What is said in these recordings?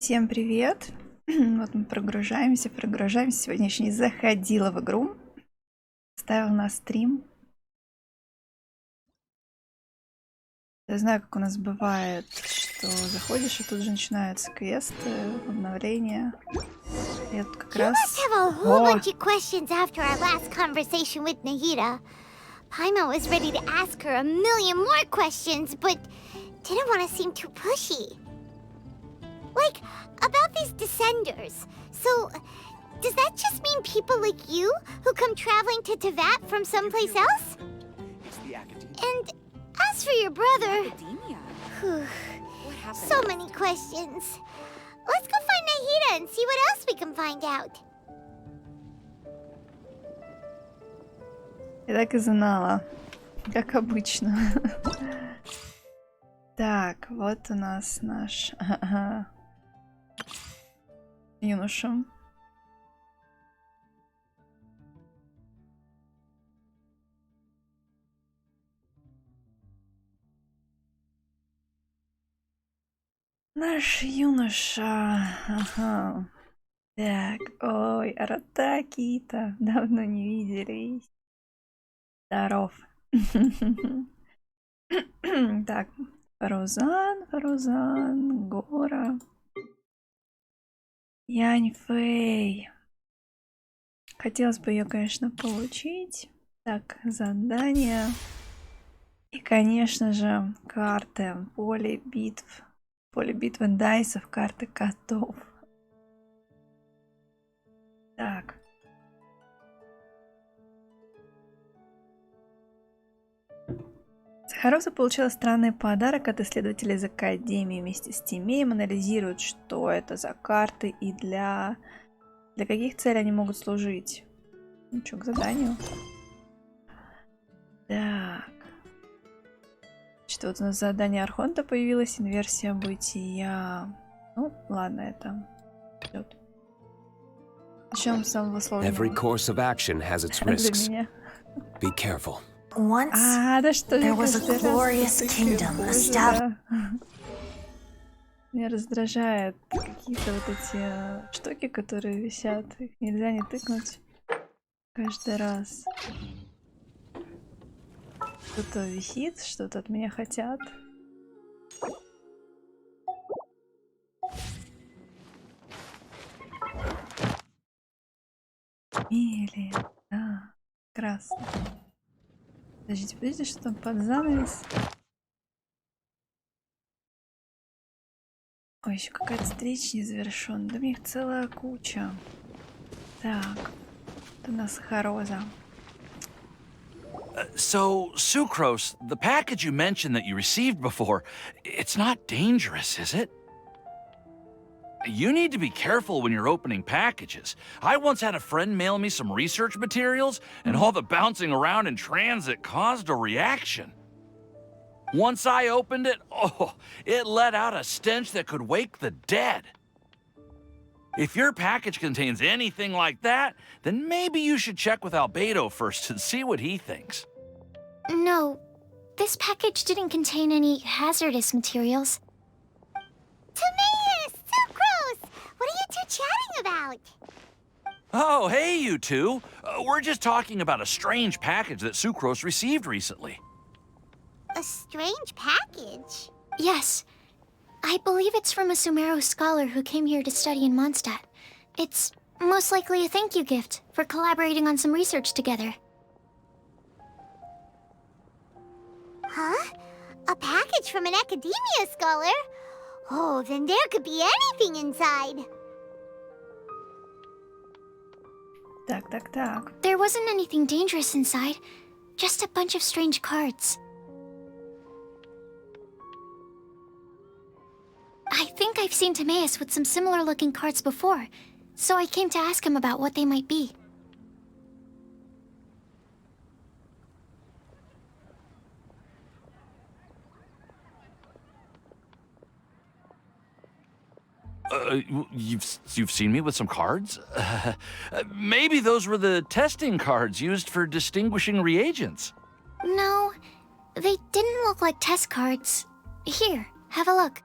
Всем привет! Вот мы прогружаемся. Сегодня еще не заходила в игру. Ставил на стрим. Я знаю, как у нас бывает, что заходишь, и тут же начинаются квесты, обновления. Я тут как раз... You must have a whole bunch of questions after our last conversation with Nahida. Paimon was ready to ask her a million more questions, but didn't want to seem too pushy. Like, about these descenders. So, does that just mean people like you who come traveling to Teyvate from someplace else? And as for your brother... Whew, so many questions. Let's go find Nahida and see what else we can find out. Я так и знала. Как обычно. Так, вот у нас наш юноша. Наш юноша. Ага. Так, ой, Аратаки-то давно не виделись. Здоров. Так, Фарузан, Гора. Яньфэй. Хотелось бы ее, конечно, получить. Так, задание. И, конечно же, карты. Поле битвы дайсов, карты котов. Так. Харуса получила странный подарок от исследователей из Академии. Вместе с Тимеем анализируют, что это за карты и для каких целей они могут служить. Ну что, к заданию. Так. Значит, вот у нас задание Архонта появилось, инверсия бытия. Ну, ладно, это идет. Начнем с самого сложного. Every course of action has its risks. Be careful. Once there was a glorious kingdom established. Меня раздражает какие-то вот эти штуки, которые висят. Их нельзя не тыкнуть каждый раз. Что-то висит, что-то от меня хотят. Или, да, красно. Подождите, что там под занавес? Ой, еще какая-то встреча не завершена. Да мне их целая куча. Так, это у нас Хароза. So, Sucrose, the package you mentioned that you received before, it's not dangerous, is it? You need to be careful when you're opening packages. I once had a friend mail me some research materials, and all the bouncing around in transit caused a reaction. Once I opened it, oh, it let out a stench that could wake the dead. If your package contains anything like that, then maybe you should check with Albedo first and see what he thinks. No, this package didn't contain any hazardous materials. Timaeus! Sucrose! What are you two chatting about? Oh, hey, you two. We're just talking about a strange package that Sucrose received recently. A strange package? Yes. I believe it's from a Sumeru scholar who came here to study in Mondstadt. It's most likely a thank you gift for collaborating on some research together. Huh? A package from an academia scholar? Oh, then there could be anything inside. Так. There wasn't anything dangerous inside, just a bunch of strange cards. I think I've seen Timaeus with some similar looking cards before, so I came to ask him about what they might be. You've seen me with some cards? Maybe those were the testing cards used for distinguishing reagents. No, they didn't look like test cards. Here, have a look.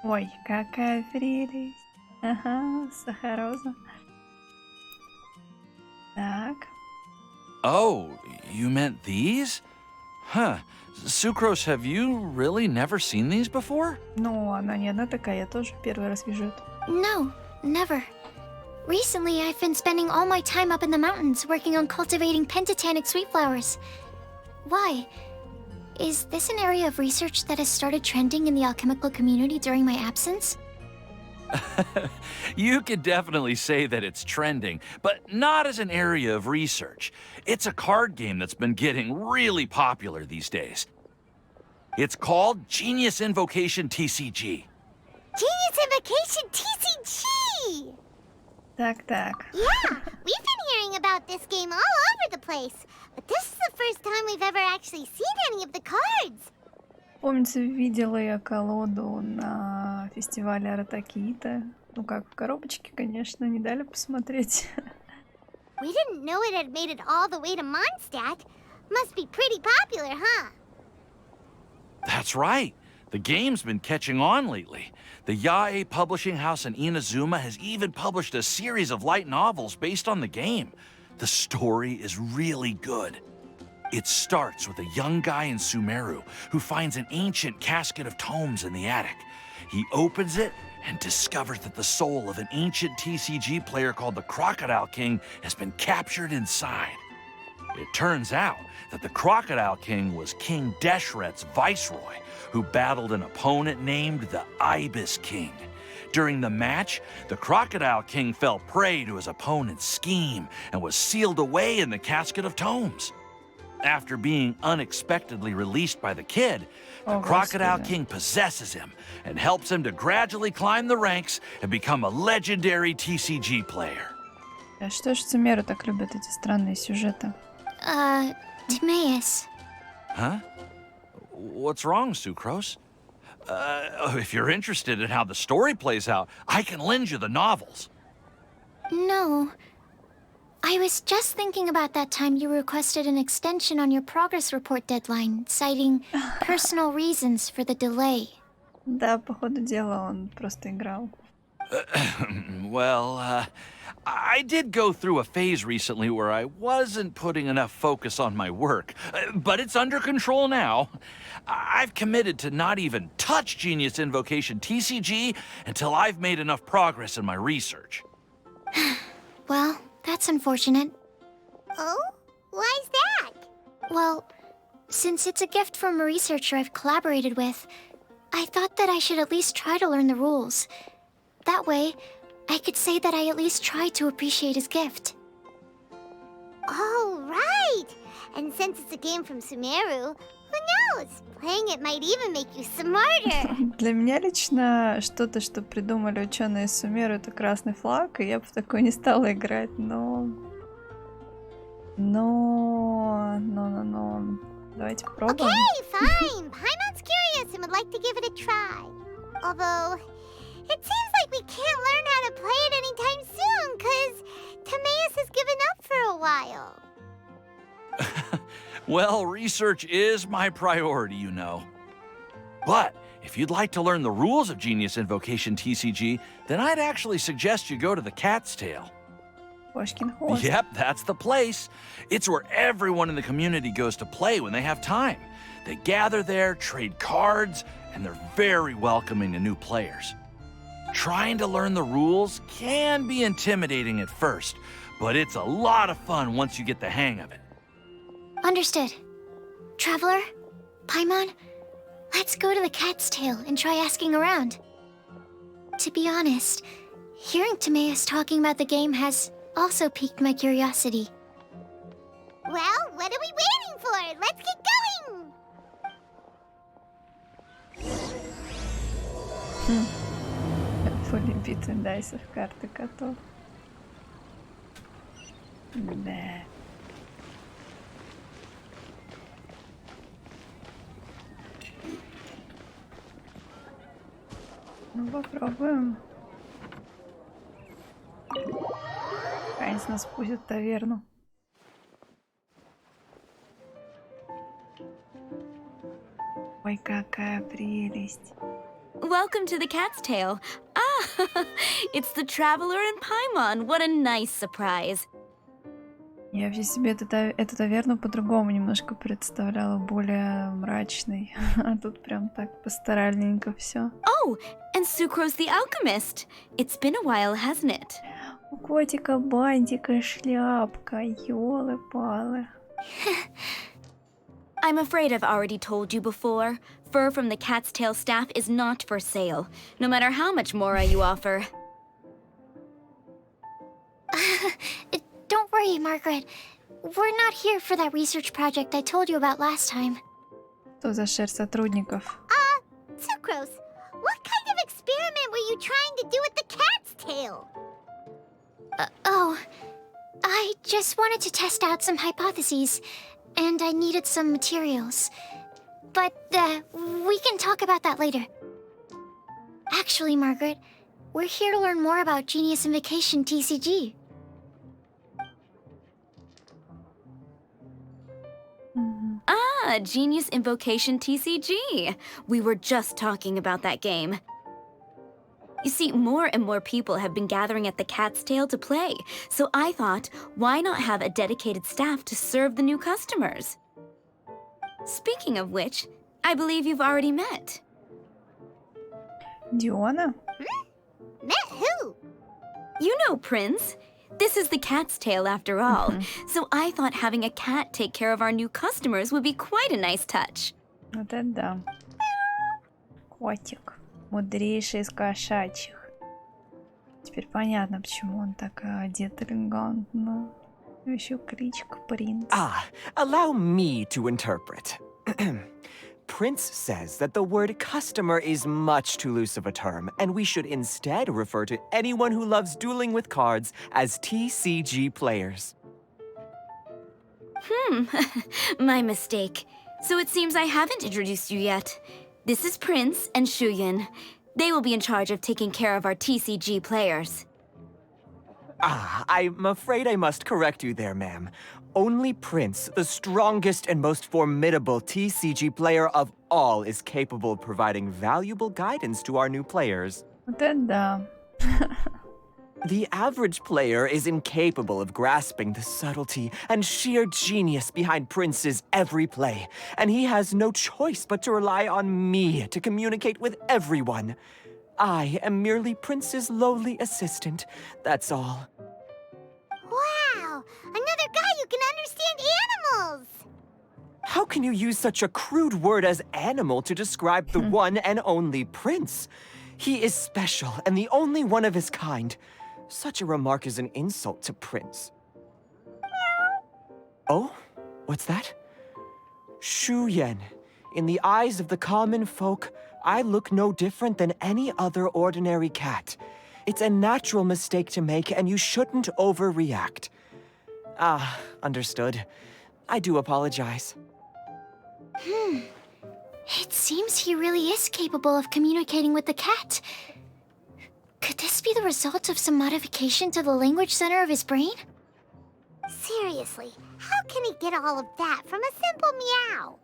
Ой, какая прелесть. Ага, сахароза. Так. Oh, you meant these? Huh. Sucrose, have you really never seen these before? Ну, она не одна такая, я тоже первый раз вижу это. No, never. Recently, I've been spending all my time up in the mountains working on cultivating pentatonic sweet flowers. Why? Is this an area of research that has started trending in the alchemical community during my absence? You could definitely say that it's trending, but not as an area of research. It's a card game that's been getting really popular these days. It's called Genius Invocation TCG. Genius Invocation TCG! Так. Yeah, we've been hearing about this game all over the place. But this is the first time we've ever actually seen any of the cards. Помнится, видела я колоду на фестивале Аратакита. Ну как, в коробочке, конечно, не дали посмотреть. We didn't know it had made it all the way to Mondstadt. Must be pretty popular, huh? That's right. The game's been catching on lately. The Yae publishing house in Inazuma has even published a series of light novels based on the game. The story is really good. It starts with a young guy in Sumeru who finds an ancient casket of tomes in the attic. He opens it and discovers that the soul of an ancient TCG player called the Crocodile King has been captured inside. It turns out that the Crocodile King was King Deshret's viceroy, who battled an opponent named the Ibis King. During the match, the Crocodile King fell prey to his opponent's scheme and was sealed away in the casket of tomes. After being unexpectedly released by the kid, the Crocodile King possesses him and helps him to gradually climb the ranks and become a legendary TCG player. А что ж Цумеру так любят эти странные сюжеты? Timaeus. Huh? What's wrong, Sucrose? If you're interested in how the story plays out, I can lend you the novels. No. I was just thinking about that time you requested an extension on your progress report deadline, citing personal reasons for the delay. Да, по ходу дела он просто играл. Well, I did go through a phase recently where I wasn't putting enough focus on my work, but it's under control now. I've committed to not even touch Genius Invocation TCG until I've made enough progress in my research. Well, that's unfortunate. Oh? Why's that? Well, since it's a gift from a researcher I've collaborated with, I thought that I should at least try to learn the rules. That way, I could say that I at least tried to appreciate his gift. Oh, right! And since it's a game from Sumeru, who knows? Playing it might even make you smarter. Для меня лично что-то, что придумали ученые из Сумеру, это красный флаг, и я бы в такой не стала играть, но... Давайте попробуем. Okay, fine. Paimon's curious and would like to give it a try. Although, it seems like we can't learn how to play it anytime soon, because Timaeus has given up for a while. Well, research is my priority, you know. But if you'd like to learn the rules of Genius Invocation TCG, then I'd actually suggest you go to the Cat's Tail. Кошкин хвост. Yep, that's the place. It's where everyone in the community goes to play when they have time. They gather there, trade cards, and they're very welcoming to new players. Trying to learn the rules can be intimidating at first, but it's a lot of fun once you get the hang of it. Understood. Traveler, Paimon, let's go to the Cat's Tail and try asking around. To be honest, hearing Timaeus talking about the game has also piqued my curiosity. Well, what are we waiting for? Let's get going! Поле, битвы, дайсов, карты, котов. Да. Ну, попробуем. Конечно, нас пустят в таверну. Ой, какая прелесть. Welcome to the Cat's Tail. Ah, it's the Traveler and Paimon. What a nice surprise. Я вообще себе эту таверну по-другому немножко представляла, более мрачной. А тут прям так постаральненько все. Oh, and Sucrose the Alchemist. It's been a while, hasn't it? У котика бантика шляпка, ёлы-палы. I'm afraid I've already told you before. Fur from the Cat's Tail staff is not for sale, no matter how much mora you offer. Don't worry, Margaret. We're not here for that research project I told you about last time. Что за шерсть сотрудников? Sucrose, what kind of experiment were you trying to do with the cat's tail? I just wanted to test out some hypotheses, and I needed some materials. But, we can talk about that later. Actually, Margaret, we're here to learn more about Genius Invocation TCG. Ah, Genius Invocation TCG. We were just talking about that game. You see, more and more people have been gathering at the Cat's Tail to play, so I thought, why not have a dedicated staff to serve the new customers? Speaking of which, I believe you've already met. Диона? Met who? You know Prince. This is the Cat's Tail after all, so I thought having a cat take care of our new customers would be quite a nice touch. Вот это да. Котик. Мудрейший из кошачьих. Теперь понятно, почему он так одет элегантно. Еще кличка Принц. Allow me to interpret. Prince says that the word customer is much too loose of a term, and we should instead refer to anyone who loves dueling with cards as TCG players. My mistake. So it seems I haven't introduced you yet. This is Prince and Shuyan. They will be in charge of taking care of our TCG players. I'm afraid I must correct you there, ma'am. Only Prince, the strongest and most formidable TCG player of all, is capable of providing valuable guidance to our new players. Вот это да. The average player is incapable of grasping the subtlety and sheer genius behind Prince's every play, and he has no choice but to rely on me to communicate with everyone. I am merely Prince's lowly assistant, that's all. Wow, another guy who can understand animals! How can you use such a crude word as animal to describe the one and only Prince? He is special and the only one of his kind. Such a remark is an insult to Prince. Oh? What's that? Shu Yen. In the eyes of the common folk, I look no different than any other ordinary cat. It's a natural mistake to make, and you shouldn't overreact. Understood. I do apologize. It seems he really is capable of communicating with the cat. Could this be the result of some modification to the language center of his brain? Seriously, how can he get all of that from a simple meow?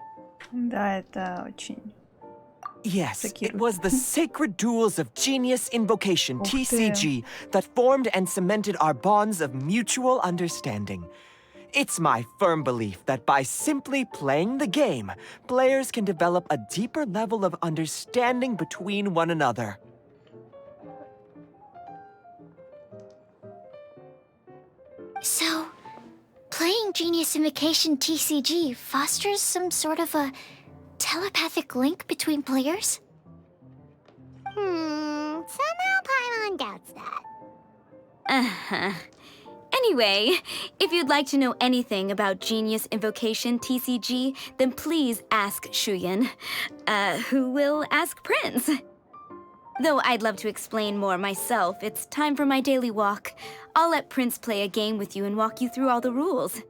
Да, это очень... Yes, it was the sacred duels of Genius Invocation, Ух ты. TCG, that formed and cemented our bonds of mutual understanding. It's my firm belief that by simply playing the game, players can develop a deeper level of understanding between one another. So, playing Genius Invocation TCG fosters some sort of a telepathic link between players? Somehow Paimon doubts that. Anyway, if you'd like to know anything about Genius Invocation TCG, then please ask Shuyan, who will ask Prince. Though I'd love to explain more myself, it's time for my daily walk. I'll let Prince play a game with you and walk you through all the rules.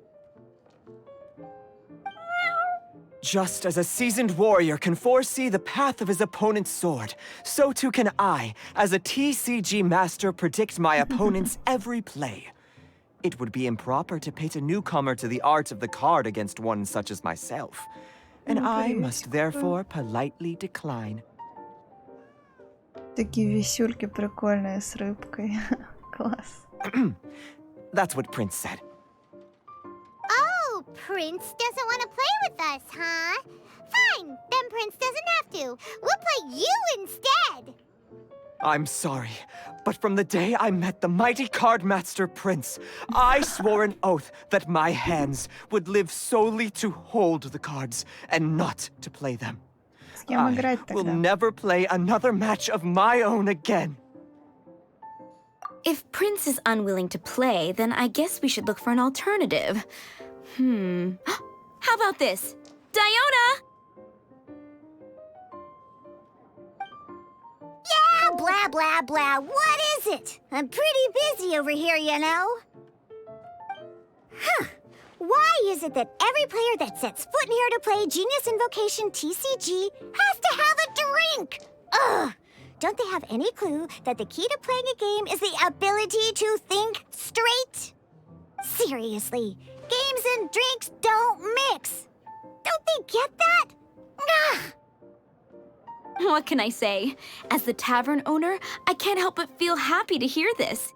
Just as a seasoned warrior can foresee the path of his opponent's sword, so too can I, as a TCG master, predict my opponent's every play. It would be improper to pit a newcomer to the art of the card against one such as myself, and I must therefore politely decline. Такие висюльки прикольные с рыбкой. Класс. That's what Prince said. Oh, Prince doesn't want to play with us, huh? Fine, then Prince doesn't have to. We'll play you instead. I'm sorry, but from the day I met the mighty card master Prince, I swore an oath that my hands would live solely to hold the cards and not to play them. С кем играть I will тогда? never play another match of my own again. If Prince is unwilling to play, then I guess we should look for an alternative. How about this? Diona! Yeah, blah, blah, blah. What is it? I'm pretty busy over here, you know. Huh. Why is it that every player that sets foot in here to play Genius Invocation TCG has to have a drink? Ugh! Don't they have any clue that the key to playing a game is the ability to think straight? Seriously, games and drinks don't mix. Don't they get that? Ugh! What can I say? As the tavern owner, I can't help but feel happy to hear this.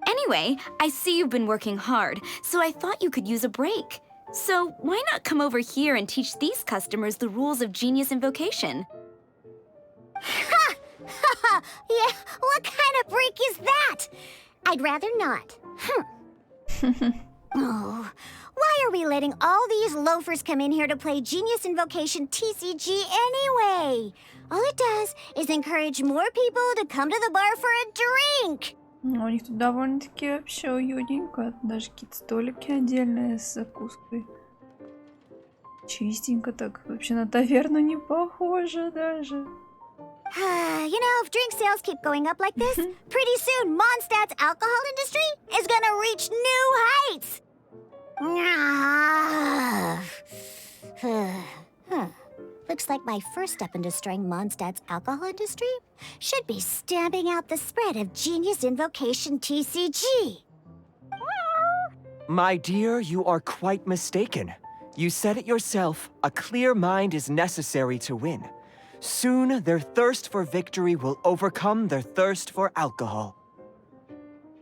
Anyway, I see you've been working hard, so I thought you could use a break. So why not come over here and teach these customers the rules of Genius Invocation? Ha! Ha ha! Yeah, what kind of break is that? I'd rather not. Oh, why are we letting all these loafers come in here to play Genius Invocation TCG anyway? All it does is encourage more people to come to the bar for a drink. Ну, у них тут довольно-таки вообще уютненько. Даже какие-то столики отдельные с закуской. Чистенько так. Вообще на таверну не похоже даже. You know, if drink sales keep going up like this, pretty soon Mondstadt's alcohol industry is gonna reach new heights. Looks like my first step in destroying Mondstadt's alcohol industry should be stamping out the spread of Genius Invocation TCG. My dear, you are quite mistaken. You said it yourself, a clear mind is necessary to win. Soon, their thirst for victory will overcome their thirst for alcohol.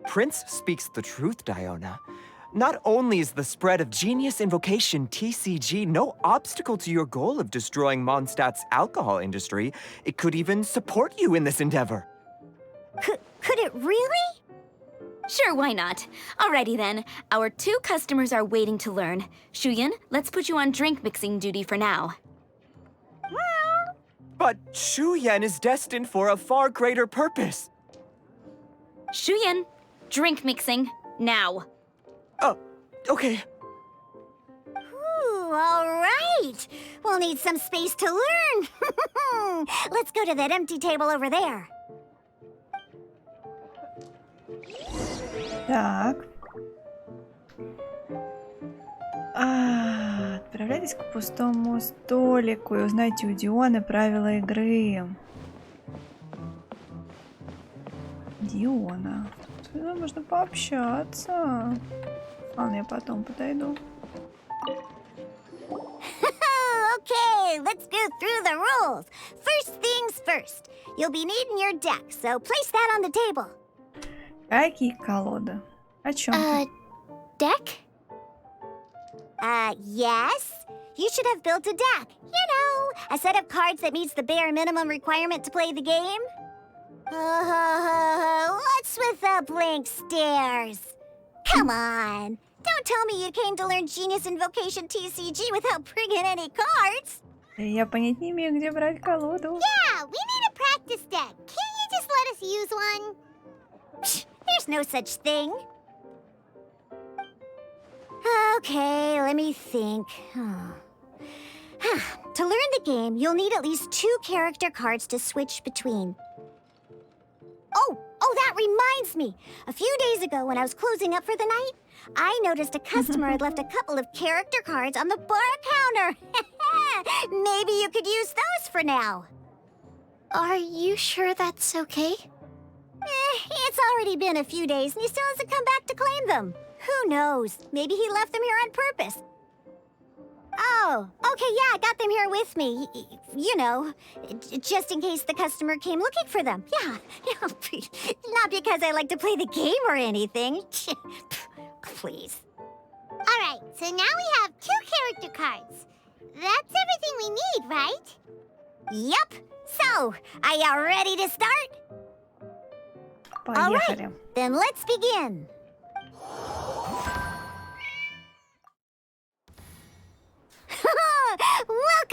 Prince speaks the truth, Diona. Not only is the spread of Genius Invocation TCG no obstacle to your goal of destroying Mondstadt's alcohol industry, it could even support you in this endeavor. Could it really? Sure, why not? Alrighty then. Our 2 customers are waiting to learn. Shuyan, let's put you on drink mixing duty for now. But Shuyan is destined for a far greater purpose. Shuyan, drink mixing, now. Oh, okay. Ooh, all right. We'll need some space to learn. Let's go to that empty table over there. Так. Отправляйтесь к пустому столику и узнайте у Дионы правила игры. Диона. Сюда можно пообщаться. Ладно, я потом подойду. Okay, let's go through the rules. First things first. You'll be needing your deck, so place that on the table. Какие колоды? О чем ты? Deck? Yes. You should have built a deck. You know, a set of cards that meets the bare minimum requirement to play the game. What's with the blank stares? Come on. Don't tell me you came to learn Genius Invocation TCG without bringing any cards. Я понять не имею, где брать колоду. Yeah, we need a practice deck. Can't you just let us use one? Psh, there's no such thing. Okay, let me think. To learn the game, you'll need at least 2 character cards to switch between. Oh, that reminds me. A few days ago, when I was closing up for the night, I noticed a customer had left a couple of character cards on the bar counter. Maybe you could use those for now. Are you sure that's okay? It's already been a few days and he still hasn't come back to claim them. Who knows? Maybe he left them here on purpose. Oh, okay, yeah, I got them here with me. You know, just in case the customer came looking for them. Yeah, not because I like to play the game or anything. Please. All right, so now we have 2 character cards. That's everything we need, right? Yep. So, are y'all ready to start? All right, Поехали. then let's begin.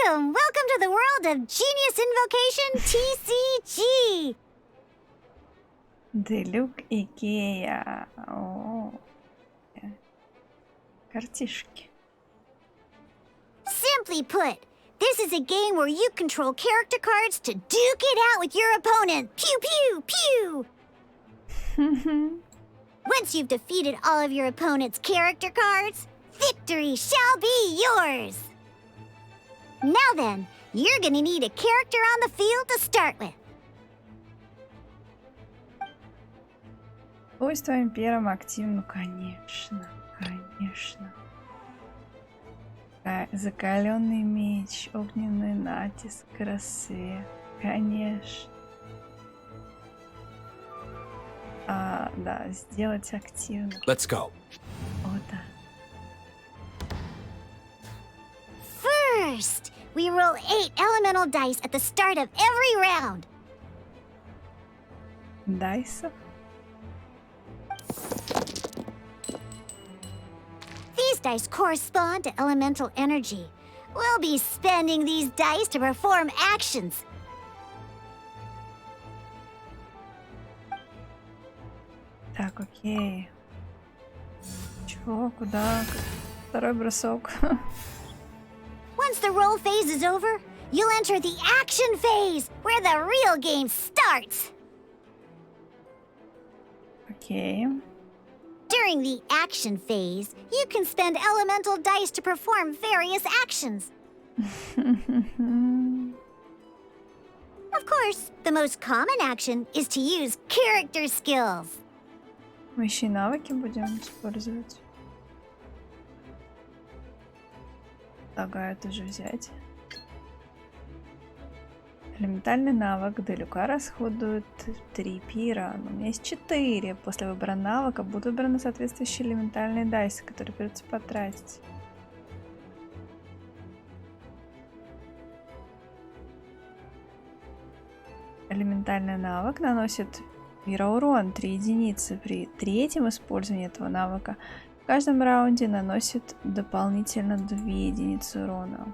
Welcome to the world of Genius Invocation TCG. Делюк Икея. О, картишки. Simply put, this is a game where you control character cards to duke it out with your opponent. Pew, pew, pew. Once you've defeated all of your opponent's character cards, victory shall be yours. Now then, you're gonna need a character on the field to start with. Свойство импером активно, конечно, конечно. Закаленный меч, огненный натиск, рассвет, конечно. Да, сделать активно. Let's go. О, да. First, we roll 8 elemental dice at the start of every round. Дайсов. These dice correspond to elemental energy. We'll be spending these dice to perform actions. Так, окей. Чего, куда? Второй бросок. Once the roll phase is over, you'll enter the action phase, where the real game starts. Окей. During the action phase, you can spend elemental dice to perform various actions. Of course, the most common action is to use character skills. Мы еще и навыки будем использовать. Предлагаю тоже взять. Элементальный навык Делюка расходует 3 пира. Но у меня есть 4. После выбора навыка будут выбраны соответствующие элементальные дайсы, которые придется потратить. Элементальный навык наносит мироурон 3 единицы. При третьем использовании этого навыка в каждом раунде наносит дополнительно 2 единицы урона.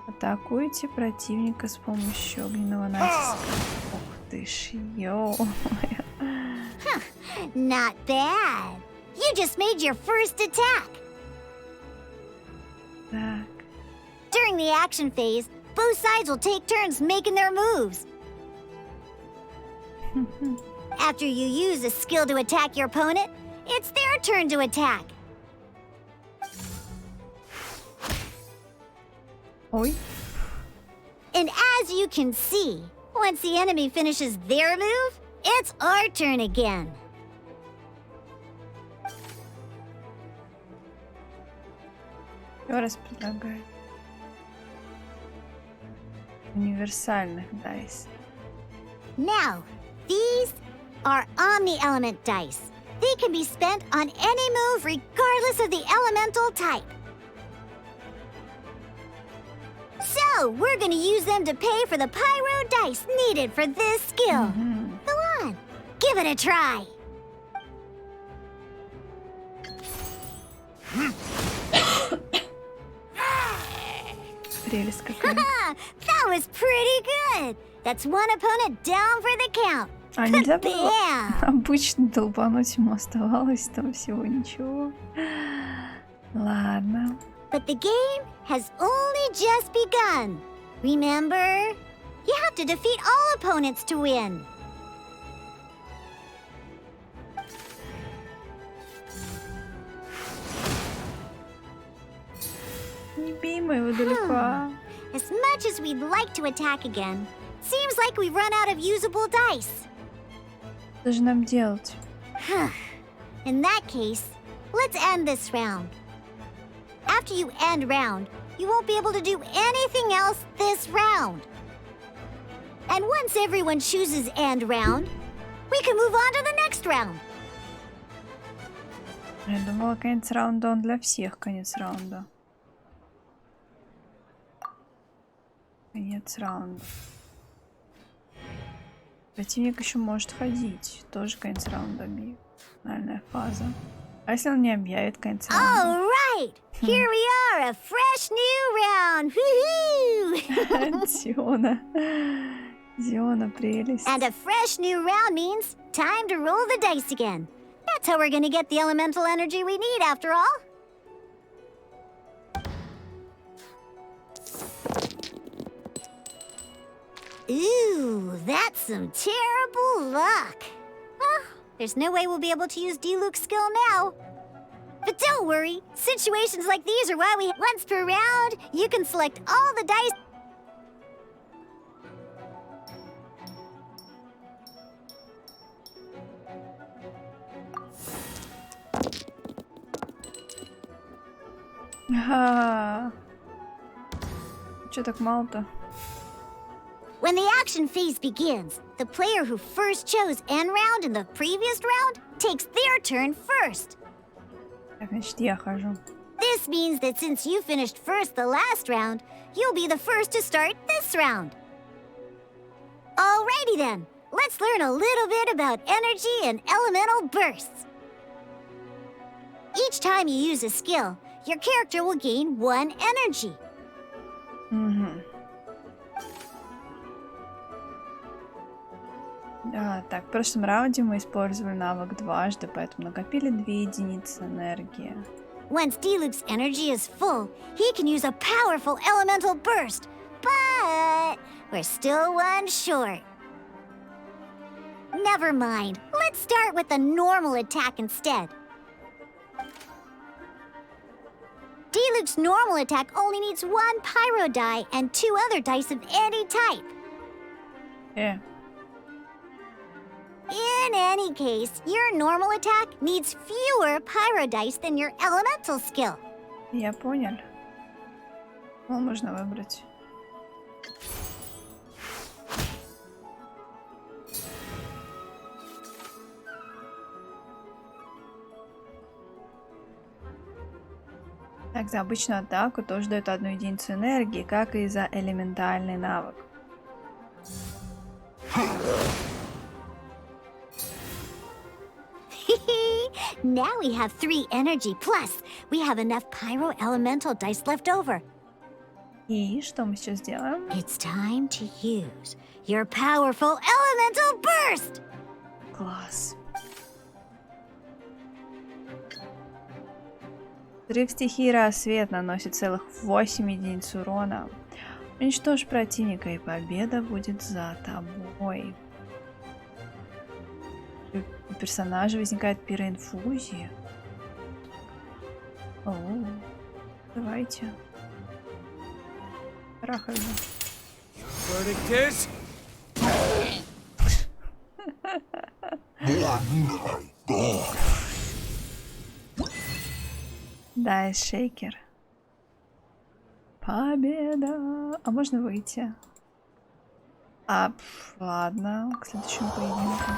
Атакуйте противника с помощью огненного натиска. Ух ты ж, йоу. Not bad. You just made your first attack. Так. During the action phase, both sides will take turns making their moves. After you use a skill to attack your opponent, it's their turn to attack. Ой. And as you can see, once the enemy finishes their move, it's our turn again. Еще раз предлагаю. Универсальных дайс. Now, these are Omni-Element dice. They can be spent on any move regardless of the elemental type. So, we're gonna use them to pay for the pyro dice needed for this skill. Go on, give it a try. Прелесть какая. That was pretty good. That's one opponent down for the count. А нельзя было Bam! обычно долбануть, ему оставалось там всего ничего. Ладно. But the game has only just begun. Remember? You have to defeat all opponents to win. Не бей моего далеко. As much as we'd like to attack again, seems like we've run out of usable dice. Что же нам делать? In that case, let's end this round. After you end round, you won't be able to do anything else this round. And once everyone chooses end round, we can move on to the next round. Я думала, конец раунда он для всех, конец раунда. Конец раунда. Противник еще может ходить. Тоже конец раунда бьет. Финальная фаза. А если он не объявит конец раунда? All right, here we are, a fresh new round. Woohoo! Зиона. Зиона, прелесть. And a fresh new round means time to roll the dice again. That's how we're gonna get the elemental energy we need, after all. Ooh, that's some terrible luck. Oh, there's no way we'll be able to use Diluc's skill now. But don't worry, situations like these are why we once per round, you can select all the dice. Ага. Чё так мало-то? When the action phase begins, the player who first chose end round in the previous round takes their turn first. Так, значит, я хожу. This means that since you finished first the last round, you'll be the first to start this round. Alrighty then, let's learn a little bit about energy and elemental bursts. Each time you use a skill, your character will gain 1 energy. Угу. Да, так, в прошлом раунде мы использовали навык дважды, поэтому накопили 2 единицы энергии. Once Diluc's energy is full, he can use a powerful elemental burst. But we're still 1 short. Never mind. Let's start with a normal attack instead. Diluc's normal attack only needs 1 pyro die and 2 other dice of any type. In any case, your normal attack needs fewer pyro dice than your elemental skill. Я понял. Ну, можно выбрать. Так, за обычную атаку тоже дает 1 единицу энергии, как и за элементальный навык. Now we have 3 energy, plus we have enough pyro elemental dice left over. И что мы сейчас делаем? It's time to use your powerful elemental burst! Класс. Взрыв стихии рассвет наносит целых 8 единиц урона. Уничтожь противника, и победа будет за тобой. У персонажа возникает пироинфузия. О, давайте. Трахай. Дайс шейкер. Победа. А можно выйти? Ладно, к следующему поединку.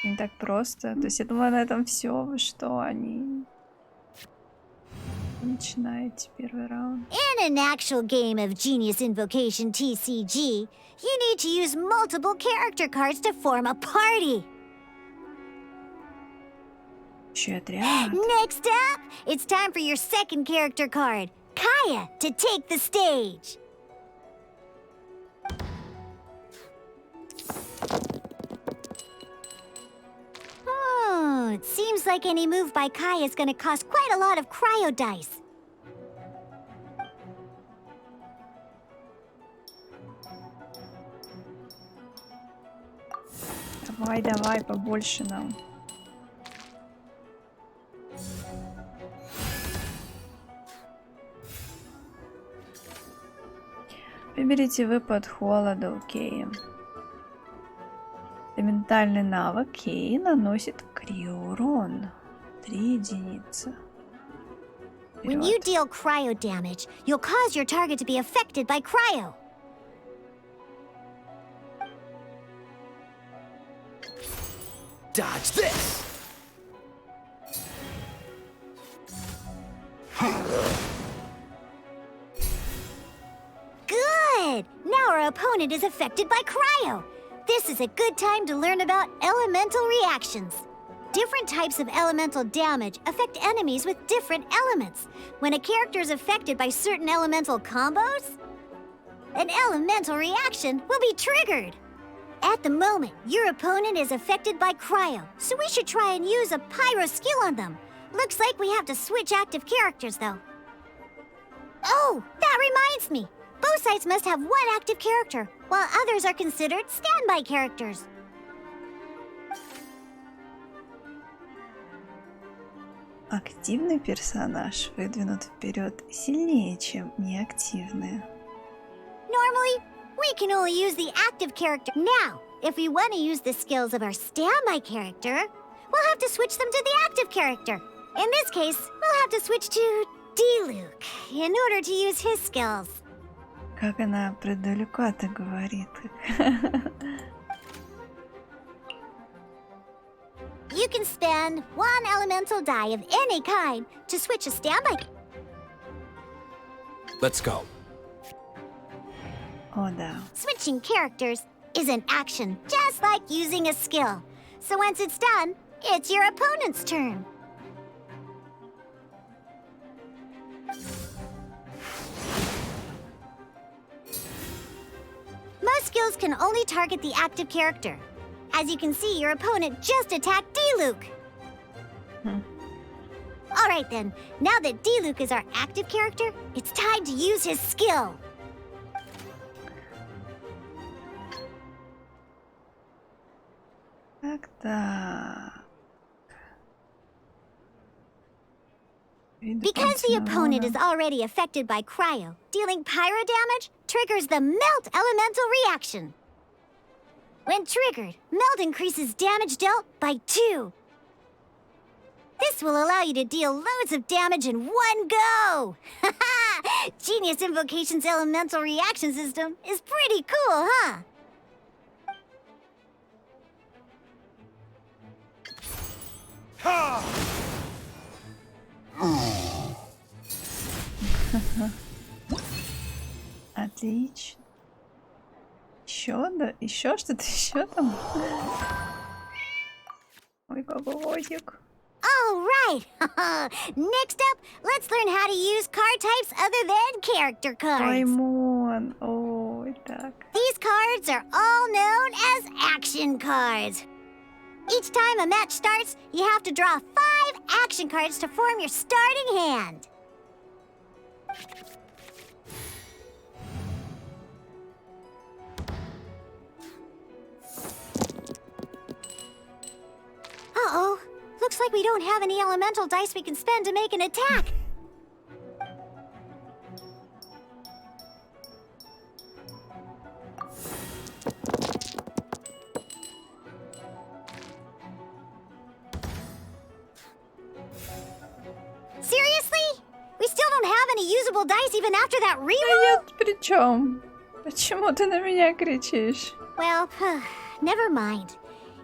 Не так просто. То есть я думала, на этом все. Вы что, они... Начинаете первый раунд. In an actual game of Genius Invocation TCG, you need to use multiple character cards to form a party. Еще отряд. Next up, it's time for your second character card, Kaya, to take the stage. Oh, it seems like any move by Kaya is going to cost quite a lot of cryo dice. Давай, давай, побольше нам. Выберите выпад холода, окей. Элементальный навык Кей наносит криоурон. 3 единицы. When you deal cryo damage, you'll cause your target to be affected by cryo. Dodge this! Good! Now our opponent is affected by cryo. This is a good time to learn about elemental reactions. Different types of elemental damage affect enemies with different elements. When a character is affected by certain elemental combos, an elemental reaction will be triggered. At the moment, your opponent is affected by cryo, so we should try and use a pyro skill on them. Looks like we have to switch active characters, though. Oh, that reminds me. Both sides must have one active character, while others are considered standby characters. Активный персонаж выдвинут вперед сильнее, чем неактивные. Normally, we can only use the active character. Now, if we want to use the skills of our standby character, we'll have to switch them to the active character. In this case, we'll have to switch to D-Luke in order to use his skills. Как она предалеко-то говорит. You can spend one elemental die of any kind to switch a standby. Let's go. О, да. Switching characters is an action, just like using a skill. So once it's done, it's your opponent's turn. Most skills can only target the active character. As you can see, your opponent just attacked D-Luke. Alright then, now that D-Luke is our active character, it's time to use his skill. Так. Because the opponent is already affected by cryo, dealing pyro damage triggers the melt elemental reaction. When triggered, melt increases damage dealt by 2. This will allow you to deal loads of damage in one go! Genius Invocation's elemental reaction system is pretty cool, huh? Отлично. Еще, да? Еще что-то еще там? Ой, какой. All right. Next up, let's learn how to use card types other than character cards. Паймон. Ой, так. These cards are all known as action cards. Each time a match starts, you have to draw 5 action cards to form your starting hand. Uh-oh. Looks like we don't have any elemental dice we can spend to make an attack. Seriously? We still don't have any usable dice even after that reroll? Нет, при чем? Почему ты на меня кричишь? Well, never mind.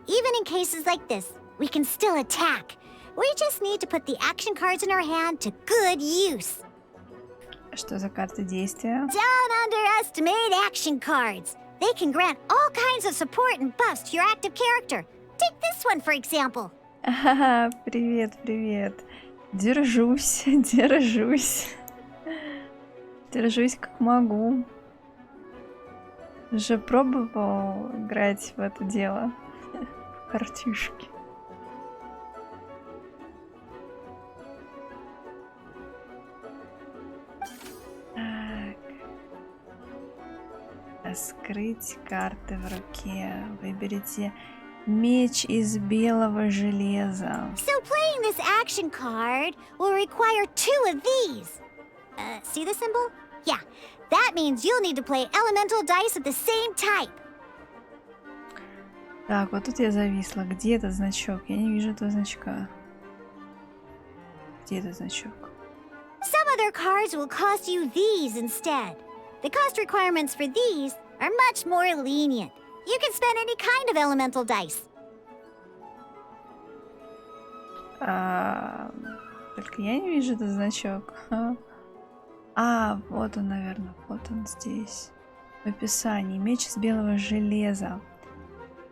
Even in cases like this, we can still attack. We just need to put the action cards in our hand to good use. Что за карты действия? Don't underestimate action cards. They can grant all kinds of support and buffs to your active character. Take this one, for example. Ага, привет. Держусь. Держусь как могу. Уже пробовал играть в это дело. В картишки. Раскрыть карты в руке. Выберите меч из белого железа. So playing this action card will require 2 of these. See the symbol? Yeah, that means you'll need to play elemental dice of the same type. Так, вот тут я зависла. Где этот значок? Я не вижу этого значка. Где этот значок? So other cards will cost you these instead. The cost requirements for these are much more lenient. You can spend any kind of elemental dice. Только я не вижу этот значок. Вот он, наверное. Вот он здесь. В описании. Меч из белого железа.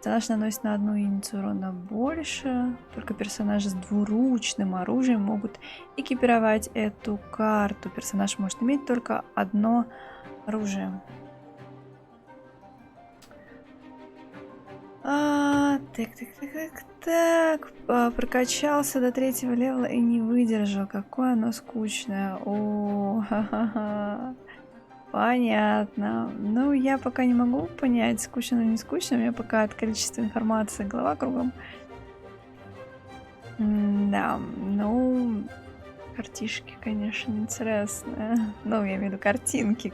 Персонаж наносит на одну единицу урона больше. Только персонажи с двуручным оружием могут экипировать эту карту. Персонаж может иметь только одно оружие. Так. Прокачался до 3-го левела и не выдержал. Какое оно скучное. Понятно. Ну, я пока не могу понять, скучно или не скучно. У меня пока от количества информации голова кругом. Да, ну... Картишки, конечно, интересные. Ну, я имею в виду картинки.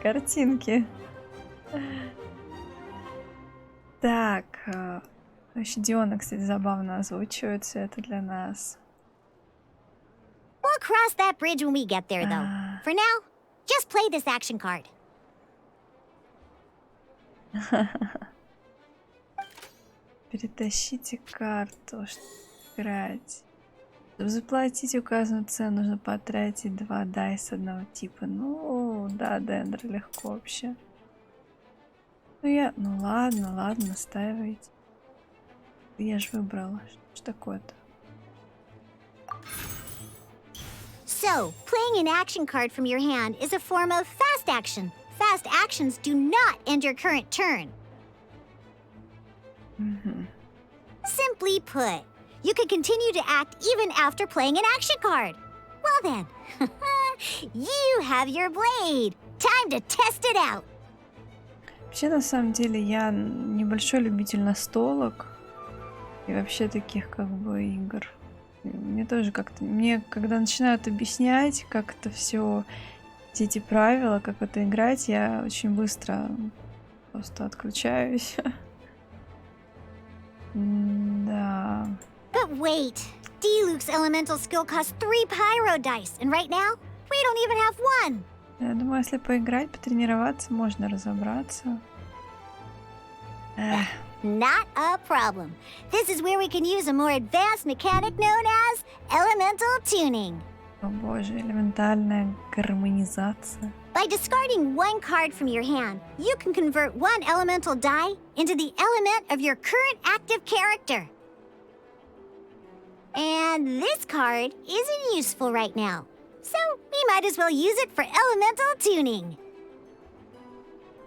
Так... Еще Диона, кстати, забавно озвучивает все это для нас. We'll cross that bridge when we get there, though. For now, just play this action card. Перетащите карту, чтобы играть. Чтобы заплатить указанную цену, нужно потратить 2 дайса одного типа. Ну, да, Дендер, легко вообще. Ну ладно, настаивайте. Я же выбрала. Что такое-то? So, playing an action card from your hand is a form of fast action. Fast actions do not end your current turn. Simply put, you can continue to act even after playing an action card. Well then, you have your blade. Time to test it out. Вообще, на самом деле, я небольшой любитель настолок. И вообще таких как бы игр. Мне тоже как-то... Мне, когда начинают объяснять, как это все эти правила, как это играть, я очень быстро просто отключаюсь. Да. But wait, Diluc's elemental skill costs 3 pyro dice, and right now, we don't even have 1. Я думаю, если поиграть, потренироваться, можно разобраться. Not a problem. This is where we can use a more advanced mechanic known as elemental tuning. О боже, элементальная гармонизация. By discarding 1 card from your hand, you can convert 1 elemental die into the element of your current active character. And this card isn't useful right now, so we might as well use it for elemental tuning.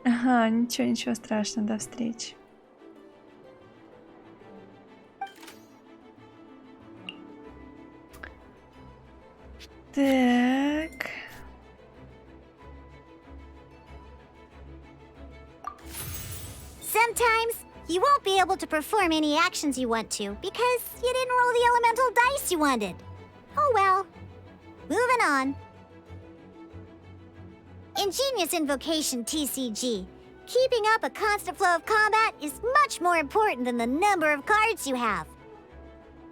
Ага, ничего страшного, до встречи. Так. Sometimes you won't be able to perform any actions you want to because you didn't roll the elemental dice you wanted. Oh well. Moving on. Ingenious Invocation TCG. Keeping up a constant flow of combat is much more important than the number of cards you have.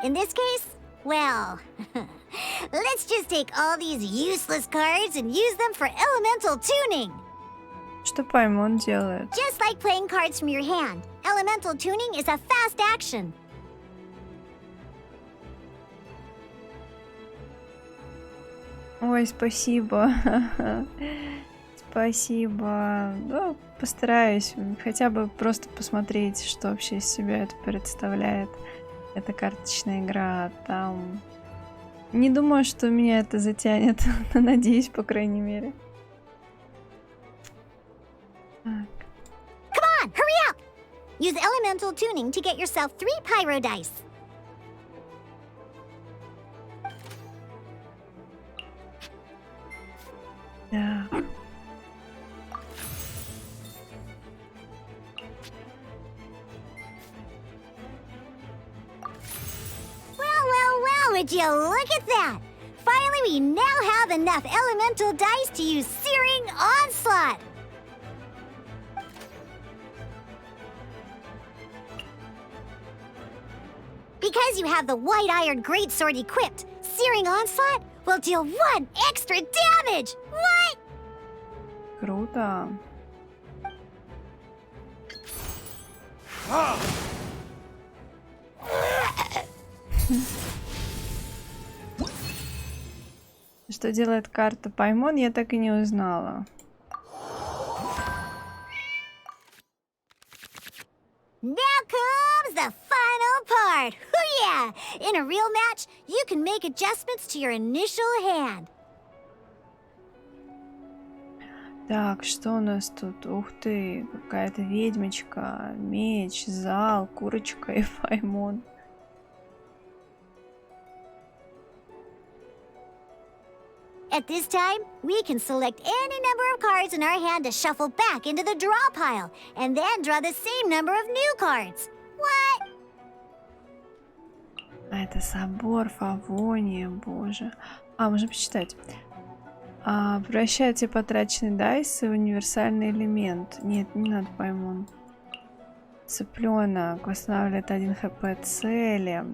In this case, well, let's just take all these useless cards and use them for elemental tuning. Что Паймон делает? Just like playing cards from your hand, elemental tuning is a fast action. Ой, спасибо. Спасибо. Ну, постараюсь хотя бы просто посмотреть, что вообще из себя это представляет. Эта карточная игра. Там... Не думаю, что меня это затянет. Надеюсь, по крайней мере. Так. Come on, hurry up! Use elemental tuning to get yourself 3 pyro dice. Так. Well, would you look at that? Finally, we now have enough elemental dice to use Searing Onslaught. Because you have the White Iron Greatsword equipped, Searing Onslaught will deal 1 extra damage! да. Что делает карта Паймон, я так и не узнала. Now comes the final part. Hoo-yeah! In a real match, you can make adjustments to your initial hand. Так, что у нас тут? Ух ты, какая-то ведьмочка, меч, зал, курочка и Паймон. At this time, we can select any number of cards in our hand to shuffle back into the draw pile, and then draw the same number of new cards. What? А это собор Фавония, боже. Можно почитать. Превращайте потраченные дайсы в универсальный элемент. Нет, не надо, Паймон. Цыпленок восстанавливает 1 хп цели.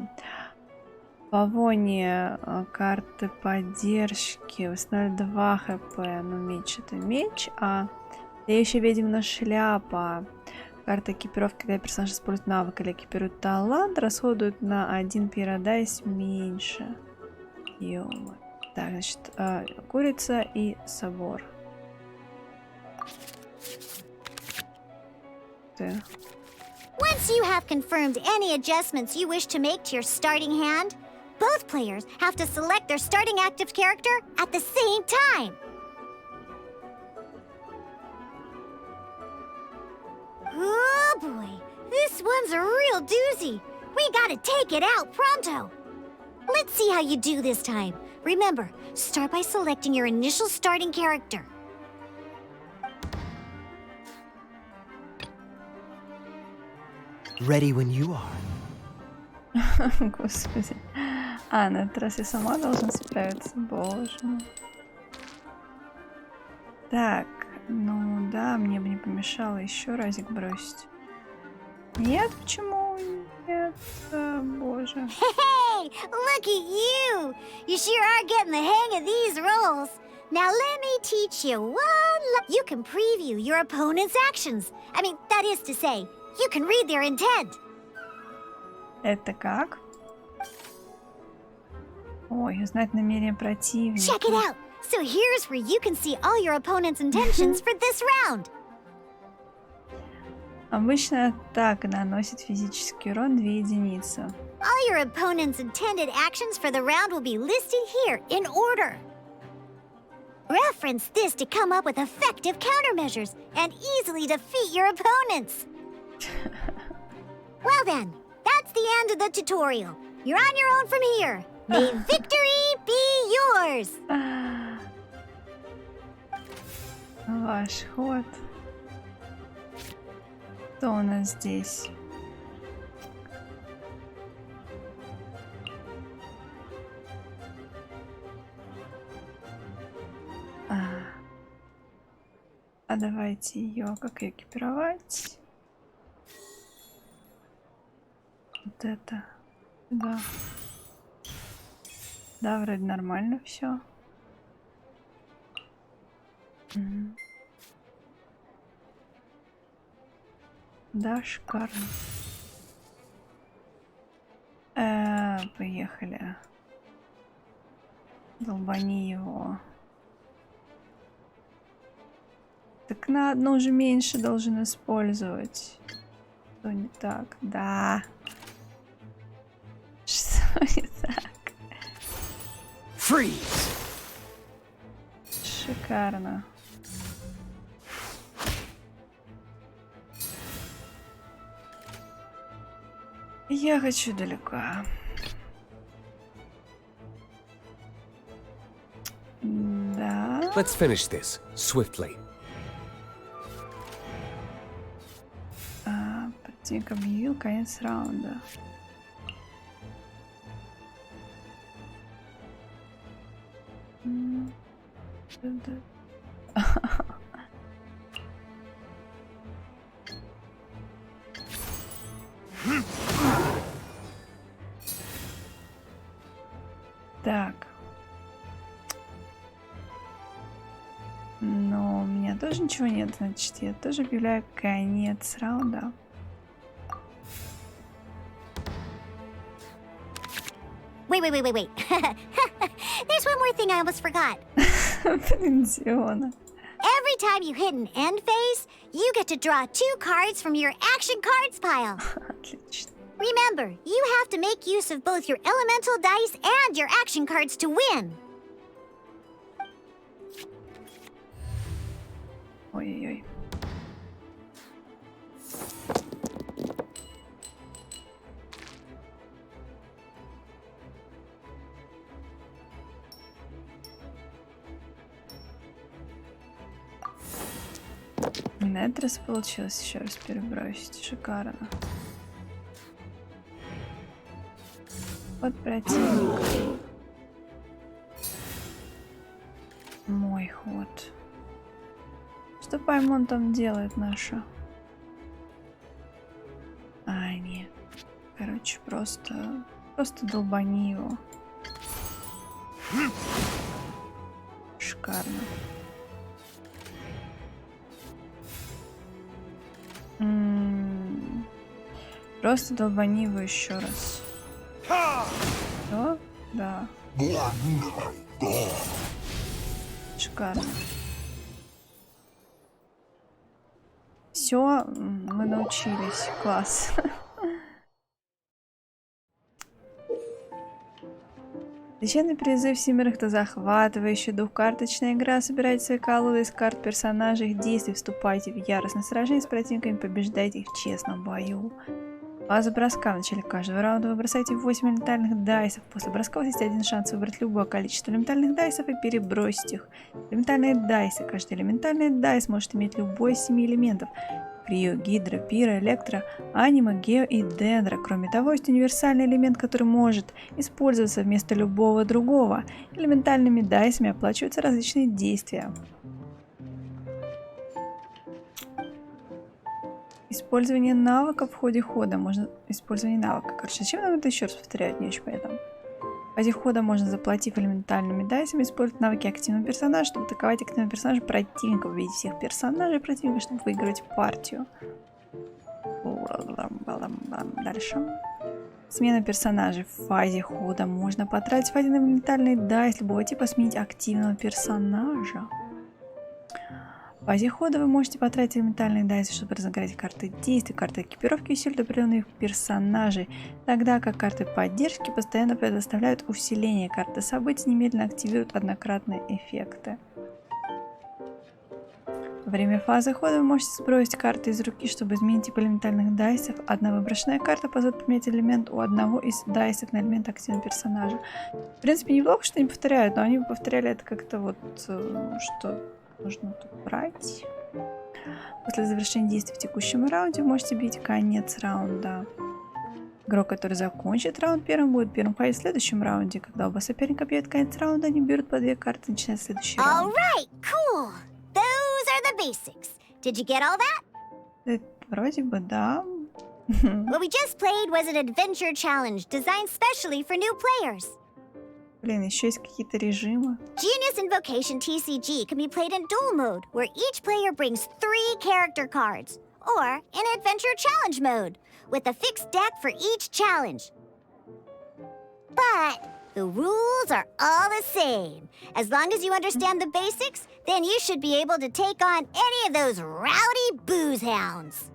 Фавония, карты поддержки, восстанавливает 2 хп. Ну, меч это меч, а дающая ведьмина шляпа. Карта экипировки, когда персонаж использует навык или экипирует талант, расходует на 1 пирадайс меньше. Ё-моё. Так, значит, курица и собор. Ты. Once you have confirmed any adjustments you wish to make to your starting hand, both players have to select their starting active character at the same time. Oh boy, this one's a real doozy. We gotta take it out pronto. Let's see how you do this time. Remember, start by selecting your initial starting character. Ready when you are. Господи. На этот раз я сама должна справиться. Боже мой. Так, ну да, мне бы не помешало еще разик бросить. Нет, почему? Нет, боже. Hey, look at you! You sure are getting the hang of these rolls. Now let me teach you one. You can preview your opponent's actions. I mean, that is to say, you can read their intent. Это как? Ой, узнать намерение противника. Check it out. So here's where you can see all your opponent's intentions for this round. Обычная атака наносит физический урон 2 единицы. All your opponent's intended actions for the round will be listed here in order. Reference this to come up with effective countermeasures and easily defeat your opponents. Well then, that's the end of the tutorial. You're on your own from here. May victory be yours. Ваш ход. Кто у нас здесь? Давайте ее как экипировать. Вот это. Да. Да, вроде нормально все. Да, шикарно. Поехали. Долбани его. Так на одну же меньше должен использовать. Что не так? Да. Что не так? Freeze! Шикарно. Я хочу далеко. Да. Let's finish this swiftly. Противник объявил конец раунда. Так. Но у меня тоже тоже ничего нет, значит, я тоже объявляю конец раунда. Wait. There's one more thing I almost forgot. Пенсиона. Every time you hit an end phase, you get to draw 2 cards from your action cards pile. Отлично. Remember, you have to make use of both your elemental dice and your action cards to win. Ой-ой-ой. На этот раз получилось еще раз перебросить. Шикарно. Вот противник. Мой ход. Что Паймон там делает наша? А, нет. Короче, просто долбани его. Шикарно. Просто долбани его еще раз. Что? Да. Шикарно. Все, мы научились. Класс. Священный призыв семерых — это захватывающая двухкарточная игра. Собирайте свои колоды из карт персонажей, их действий, вступайте в яростное сражение с противниками, побеждайте их в честном бою. Фаза броска. В начале каждого раунда вы бросаете 8 элементальных дайсов. После броска у вас есть один шанс выбрать любое количество элементальных дайсов и перебросить их. Элементальные дайсы. Каждый элементальный дайс может иметь любой из 7 элементов. Крио, гидро, пиро, электро, анима, гео и дендро. Кроме того, есть универсальный элемент, который может использоваться вместо любого другого. Элементальными дайсами оплачиваются различные действия. Использование навыков в ходе хода. Можно... Использование навыка. Короче, зачем нам это еще раз повторять? Не очень понятно. В ходе хода можно, заплатив элементальными дайсами, использовать навыки активного персонажа, чтобы атаковать активного персонажа противника, убить всех персонажей противника, чтобы выиграть партию. Дальше. Смена персонажей. В фазе хода можно потратить в один элементальный дайс любого типа, сменить активного персонажа. В фазе хода вы можете потратить элементальные дайсы, чтобы разыграть карты действий, карты экипировки и усилить определенных персонажей, тогда как карты поддержки постоянно предоставляют усиление. Карты событий немедленно активируют однократные эффекты. Во время фазы хода вы можете сбросить карты из руки, чтобы изменить тип элементальных дайсов. Одна выброшенная карта позволит поменять элемент у одного из дайсов на элемент активного персонажа. В принципе, неплохо, что они повторяют, но они повторяли это как-то вот, что... Нужно тут брать. После завершения действий в текущем раунде вы можете бить конец раунда. Игрок, который закончит раунд первым, будет первым ходить в следующем раунде. Когда оба соперника бьют конец раунда, они берут по 2 карты, начиная следующий раунд. Alright, cool. Those are the basics. Did you get all that? Вроде бы, да. What we just played was an adventure challenge designed specially for new players. Блин, еще есть какие-то режимы. Genius Invocation TCG can be played in duel mode, where each player brings 3 character cards, or in adventure challenge mode, with a fixed deck for each challenge. But the rules are all the same. As long as you understand the basics, then you should be able to take on any of those rowdy booze hounds.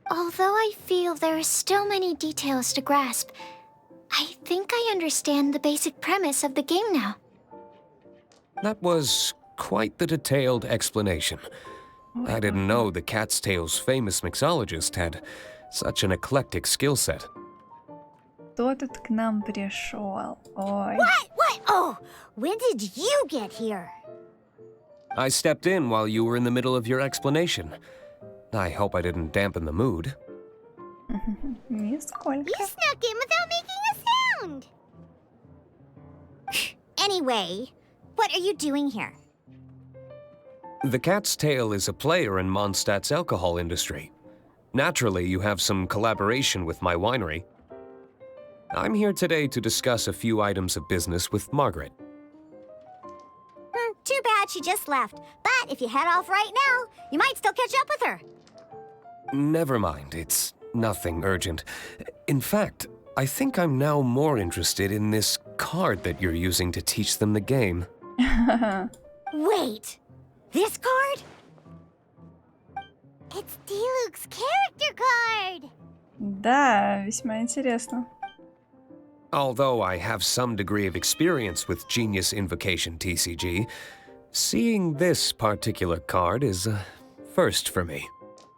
Although I feel there are still many details to grasp, I think I understand the basic premise of the game now. That was quite the detailed explanation. I didn't know the Cat's Tail's famous mixologist had such an eclectic skill set. Кто тут к нам пришел? Ой. What? Oh, when did you get here? I stepped in while you were in the middle of your explanation. I hope I didn't dampen the mood. Нисколько. You snuck in without making a sound. Anyway, what are you doing here? The Cat's Tail is a player in Mondstadt's alcohol industry. Naturally, you have some collaboration with my winery. I'm here today to discuss a few items of business with Margaret. Too bad she just left. But if you head off right now, you might still catch up with her. Never mind, it's nothing urgent. In fact, I think I'm now more interested in this card that you're using to teach them the game. Wait, this card? It's Diluc's character card! Да, весьма интересно. Although I have some degree of experience with Genius Invocation TCG, seeing this particular card is a first for me.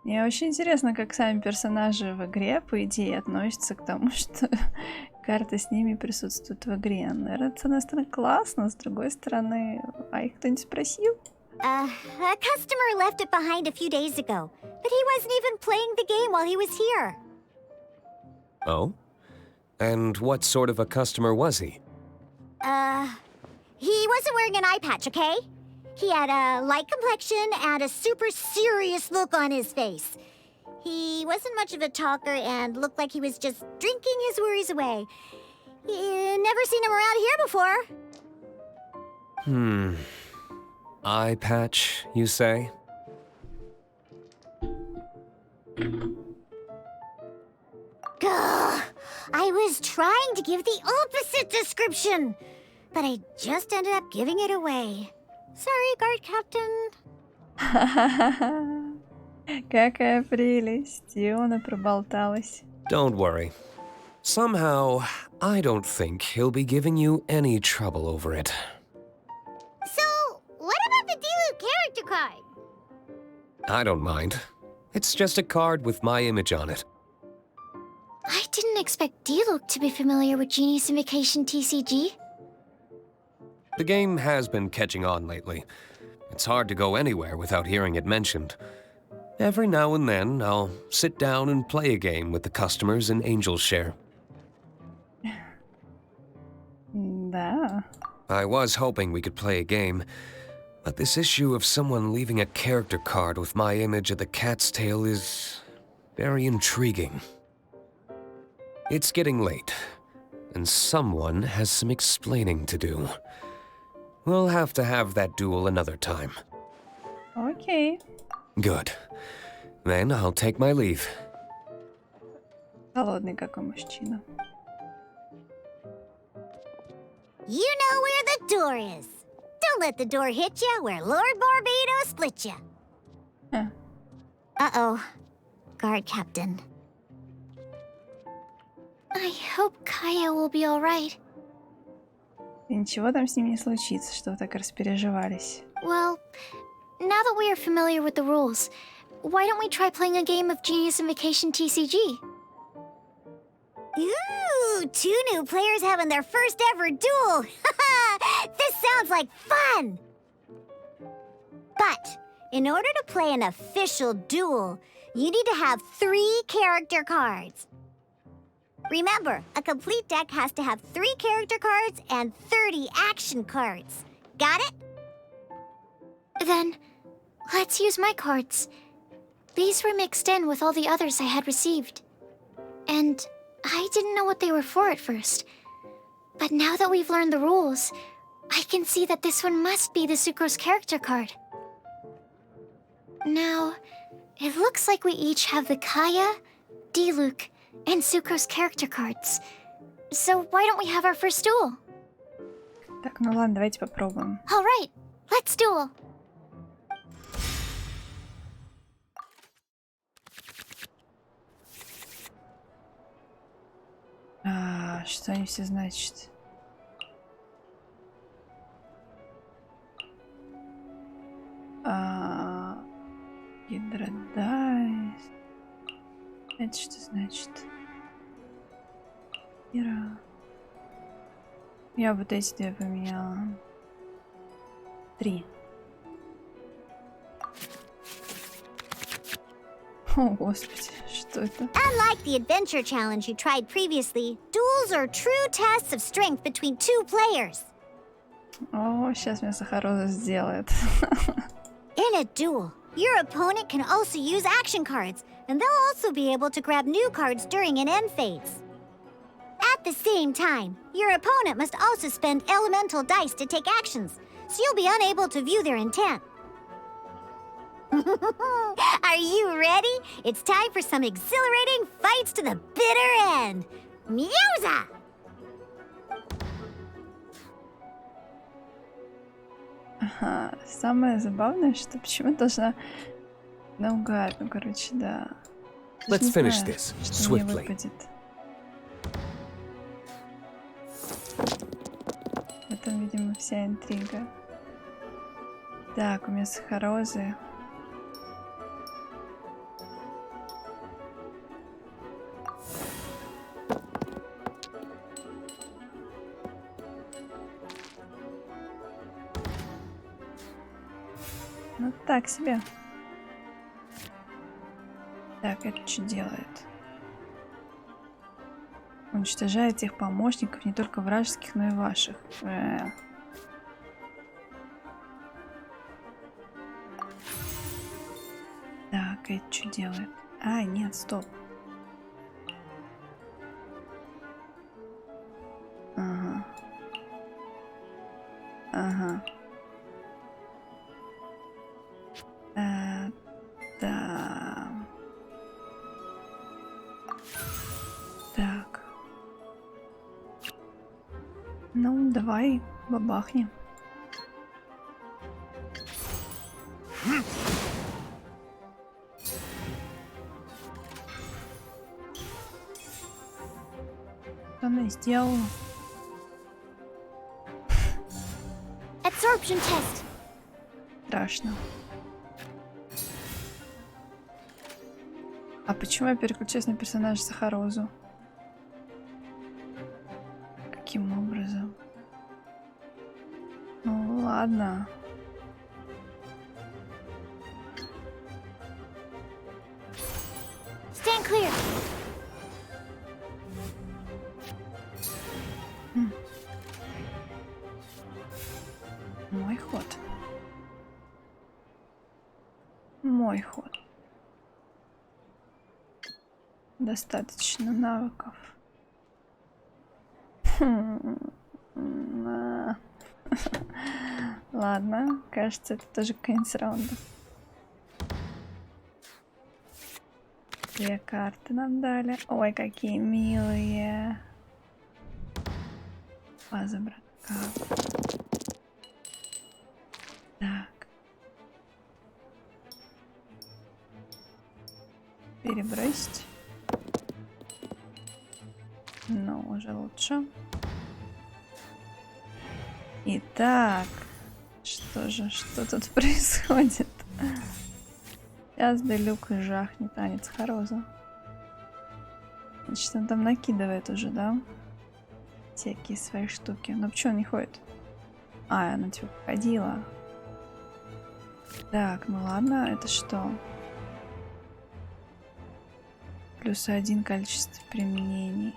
Мне очень интересно, как сами персонажи в игре, по идее, относятся к тому, что карты с ними присутствуют в игре. Наверное, с одной стороны, классно, с другой стороны, а их кто-нибудь спросил? A customer left it behind a few days ago, but he wasn't even playing the game while he was here. Oh? And what sort of a customer was he? He wasn't wearing an eye patch, okay? He had a light complexion and a super serious look on his face. He wasn't much of a talker and looked like he was just drinking his worries away. Never seen him around here before. Eye patch, you say? Gah! I was trying to give the opposite description, but I just ended up giving it away. Sorry, guard captain. Какая прелесть, Диона проболталась. Don't worry. Somehow, I don't think he'll be giving you any trouble over it. So, what about the Diluc character card? I don't mind. It's just a card with my image on it. I didn't expect Diluc to be familiar with Genius Invocation TCG. The game has been catching on lately. It's hard to go anywhere without hearing it mentioned. Every now and then, I'll sit down and play a game with the customers in Angel's Share. Да. I was hoping we could play a game, but this issue of someone leaving a character card with my image of the cat's tail is very intriguing. It's getting late, and someone has some explaining to do. We'll have to have that duel another time. Окей. Good. Then I'll take my leave. Холодный какой мужчина. You know where the door is. Don't let the door hit you where Lord Barbados split you. Huh. Uh-oh. Guard captain. I hope Kaya will be alright. И ничего там с ним не случится, что вы так распереживались. Well, now that we are familiar with the rules, why don't we try playing a game of Genius Invocation TCG? Ooh, 2 new players having their first ever duel. This sounds like fun. But in order to play an official duel, you need to have 3 character cards. Remember, a complete deck has to have 3 character cards and 30 action cards. Got it? Then, let's use my cards. These were mixed in with all the others I had received. And I didn't know what they were for at first. But now that we've learned the rules, I can see that this one must be the Sucrose character card. Now, it looks like we each have the Kaya, Diluc, and Sucrose character cards. So why don't we have our first duel? Так, ну ладно, давайте попробуем. All right, let's duel. Что они все значат? Гидродайс. Это что значит? Ира. Я вот эти 2 поменяла. 3. О, господи, что это? Unlike the adventure challenge you tried previously, duels are true tests of strength between 2 players. О, сейчас меня Сахароза сделает. In a duel, your opponent can also use action cards, and they'll also be able to grab new cards during an end phase. At the same time, your opponent must also spend elemental dice to take actions, carts, you'll be unable to view their intent. Are you ready? It's time for some exhilarating fights to the bitter end. Musa! Ага, самое забавное, что почему должна наугад, ну короче, да. Let's Не finish знаю, this что мне swiftly. выпадет. В этом, видимо, вся интрига. Так, у меня сахарозы. Ну так себе. Так, это что делает? Уничтожает тех помощников, не только вражеских, но и ваших. Так, это что делает? А, нет, стоп. Ага. Ага. Да. Так. Ну, давай бабахнем. Что она сделала? Absorption test. Страшно. А почему я переключаюсь на персонажа Сахарозу? Каким образом? Ну ладно. Stand clear. Мой ход. Мой ход. Достаточно навыков. Ладно, кажется, это тоже конец раунда. 2 карты нам дали. Ой, какие милые. Фаза братка. Так. Перебросить. Ну, уже лучше. Итак, что же, что тут происходит? Сейчас Делюк жахнет танец Хароза. Значит, он там накидывает уже, да? Всякие свои штуки. Но почему он не ходит? А, она типа ходила. Так, ну ладно, это что? +1 количество применений.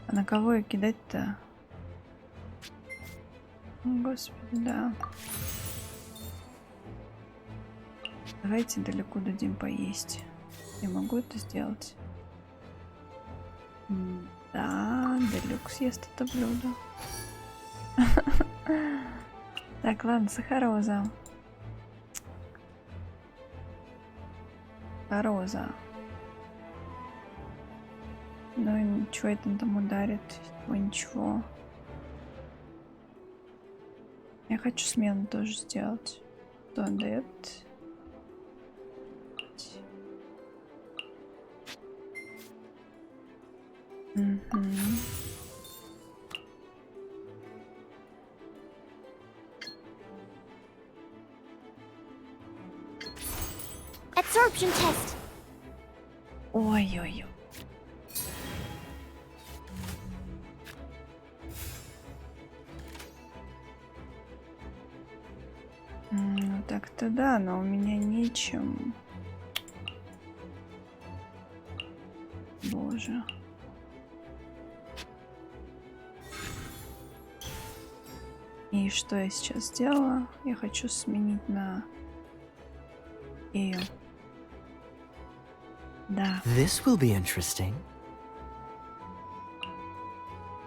А на кого ее кидать-то? Господи, да. Давайте далеко дадим поесть. Я могу это сделать? Да, Делюк съест это блюдо. Так, ладно, Сахароза. Сахароза. Ну и ничего это там ударит. Ой, ничего. Я хочу смену тоже сделать. Что он дает? Absorption test. Ой-ой-ой. Ну так-то да, но у меня нечем. Боже. И что я сейчас сделала? Я хочу сменить на ее. Да. This will be interesting.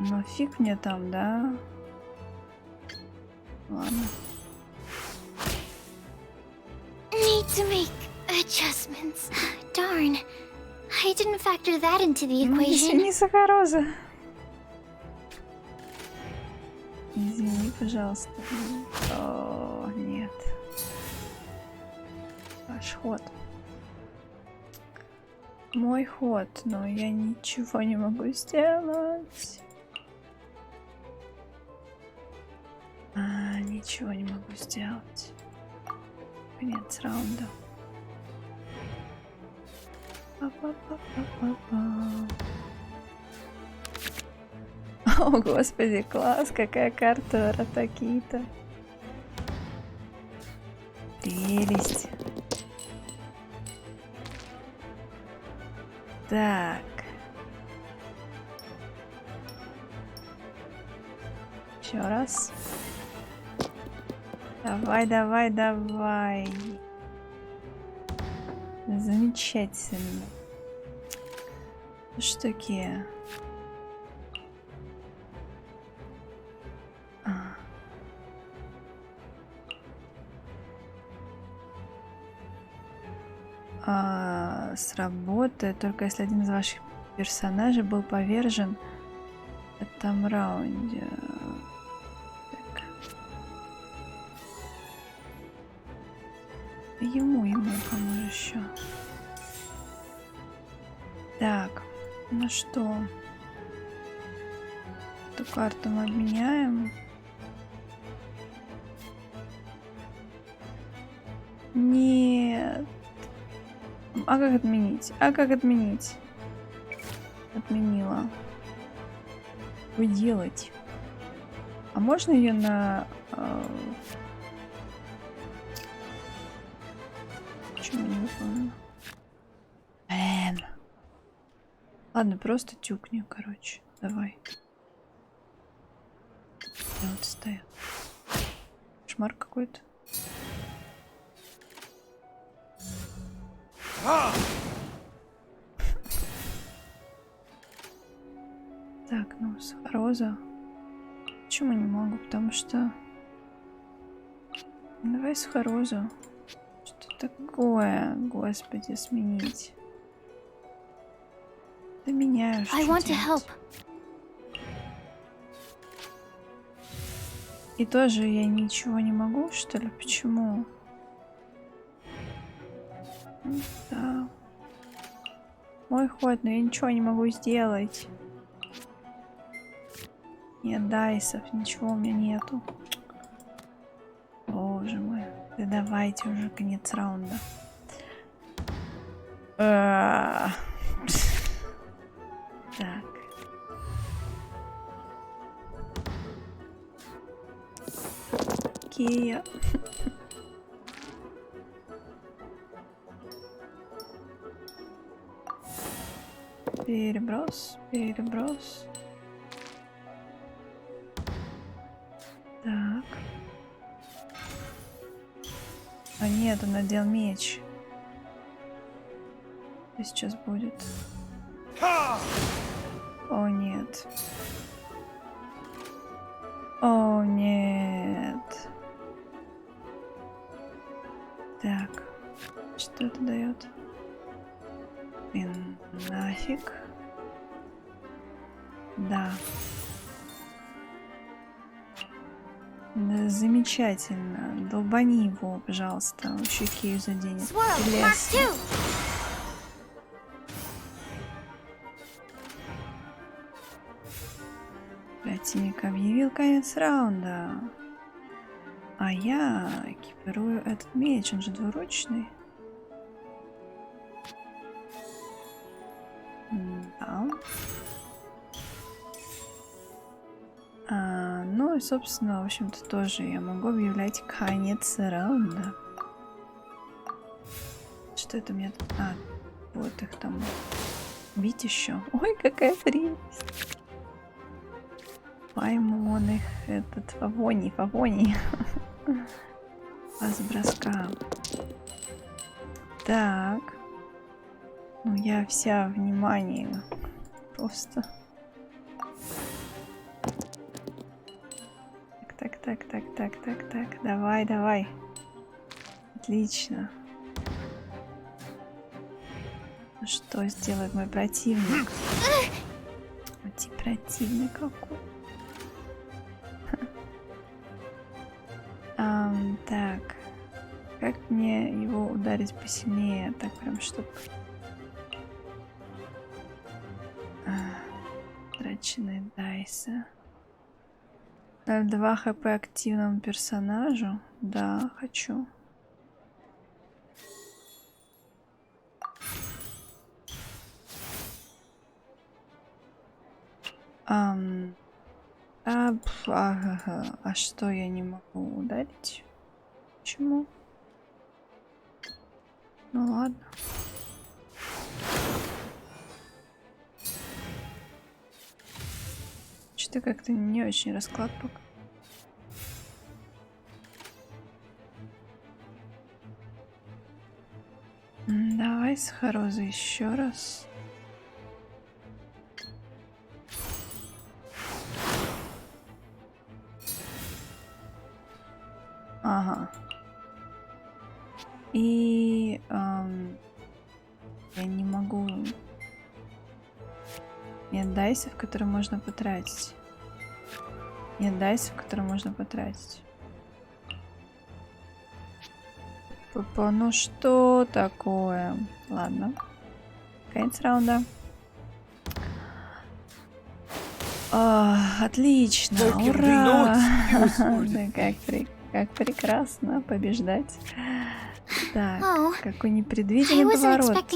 Ну фиг мне там, да? Ладно. Need to make adjustments. Darn. I didn't factor that into the equation. Извини, Сахароза. Извини, пожалуйста. О, нет. Ваш ход. Мой ход, но я ничего не могу сделать. Ничего не могу сделать. Конец раунда. О, господи, класс, какая карта Ратакита. Прелесть. Так. Еще раз. Давай, давай, давай. Замечательно. Что такие? Сработает только если один из ваших персонажей был повержен в этом раунде. Так. Ему, кому еще? Так, ну что? Эту карту мы обменяем. Нет. А как отменить? А как отменить? Отменила. Что делать? А можно ее на... Почему не выполнила? Блин. Ладно, просто тюкни, короче. Давай. Я вот стою. Кошмар какой-то. Так, ну, Сахароза. Почему не могу? Потому что... Давай Сахарозу. Что такое? Господи, сменить. Ты меняешь. I want to help. И тоже я ничего не могу, что ли? Почему? Да. Мой ход, но я ничего не могу сделать. Нет дайсов, ничего у меня нету. Боже мой. Да давайте уже конец раунда. Так. Кия. Переброс, переброс. Так. А нет, он надел меч. Что сейчас будет? О нет. О нет. Так. Что это дает? Нафиг. Да. Да, замечательно. Долбани его, пожалуйста. Он еще Кию заденет. Лес. Противник объявил конец раунда. А я экипирую этот меч. Он же двуручный. Да. Ну и, собственно, в общем-то, тоже я могу объявлять конец раунда. Что это у меня тут? Вот их там бить еще. Ой, какая прелесть. Пойму он их, этот, фавоний. С броска. Так. Ну, я вся внимание. Просто. Так. Давай. Отлично. Ну что сделает мой противник? Противник какой? Так. Как мне его ударить посильнее? Так прям, чтоб... Траченные дайсы. 2 хп активному персонажу. Да, хочу. А что я не могу ударить? Почему? Ну ладно. Что-то как-то не очень расклад пока. Давай с Харозой еще раз. Ага. И я не могу. Нет дайсов, которые можно потратить. Ну что такое? Ладно. Конец раунда. Отлично, ура! Да как прекрасно побеждать. Так, какой непредвиденный поворот.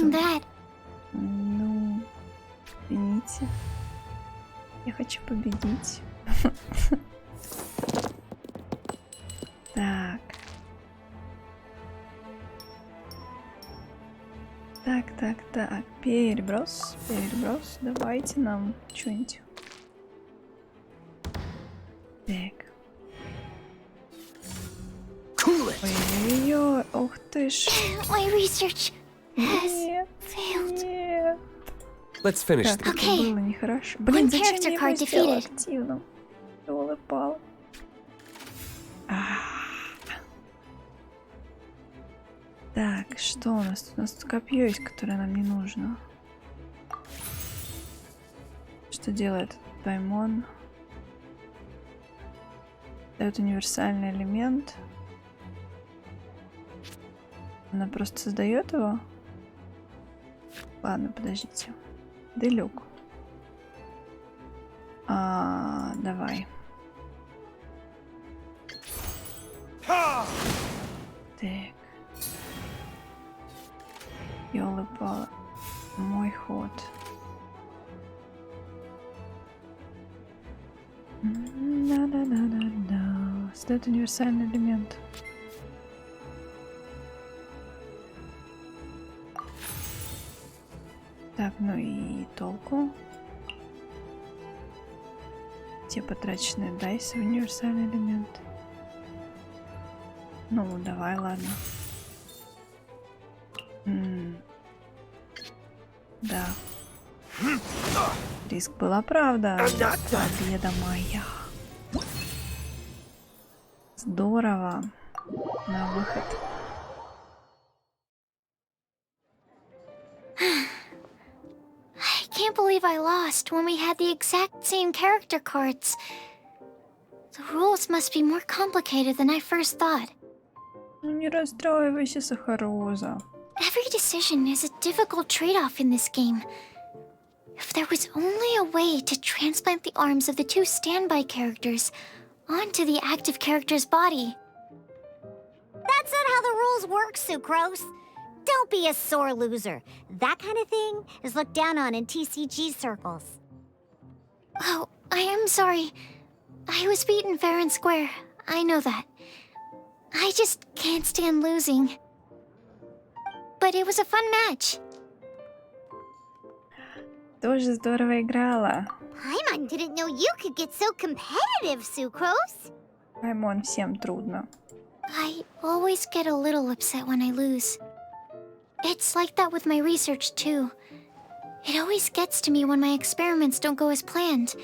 Ну, извините. Я хочу победить. Так. Так. Переброс. Давайте нам что-нибудь. Так. Ой-ой-ой, ух ты ж. My research has Нет. Let's finish Как this. это Okay. было нехорошо. Блин, One зачем character я его card сделала defeated. активным? Ёлы-палы. Так, что у нас тут? У нас тут копье есть, которое нам не нужно. Что делает Даймон? Дает универсальный элемент. Она просто создает его. Ладно, подождите. Делюк. Давай. Так. Ёлы-палы. Мой ход. Да. Создает универсальный элемент. Так, ну и толку. Те потраченные дайсы в универсальный элемент. Ну, давай, ладно. Да. Риск был оправдан. Победа моя. Здорово. На выход. I can't believe I lost when we had the exact same character cards. The rules must be more complicated than I first thought. Ну не расстраивайся, Сахароза. Every decision is a difficult trade-off in this game. If there was only a way to transplant the arms of the 2 standby characters onto the active character's body. That's not how the rules work, Sucrose. Don't be a sore loser. That kind of thing is looked down on in TCG circles. Oh, I am sorry. I was beaten fair and square. I know that. I just can't stand losing. But it was a fun match. Тоже здорово играла. Paimon didn't know you could get so competitive, Sucrose. Паймон, всем трудно. I always get a little upset when I lose. It's like that with my research, too. It always gets to me when my experiments don't go as planned.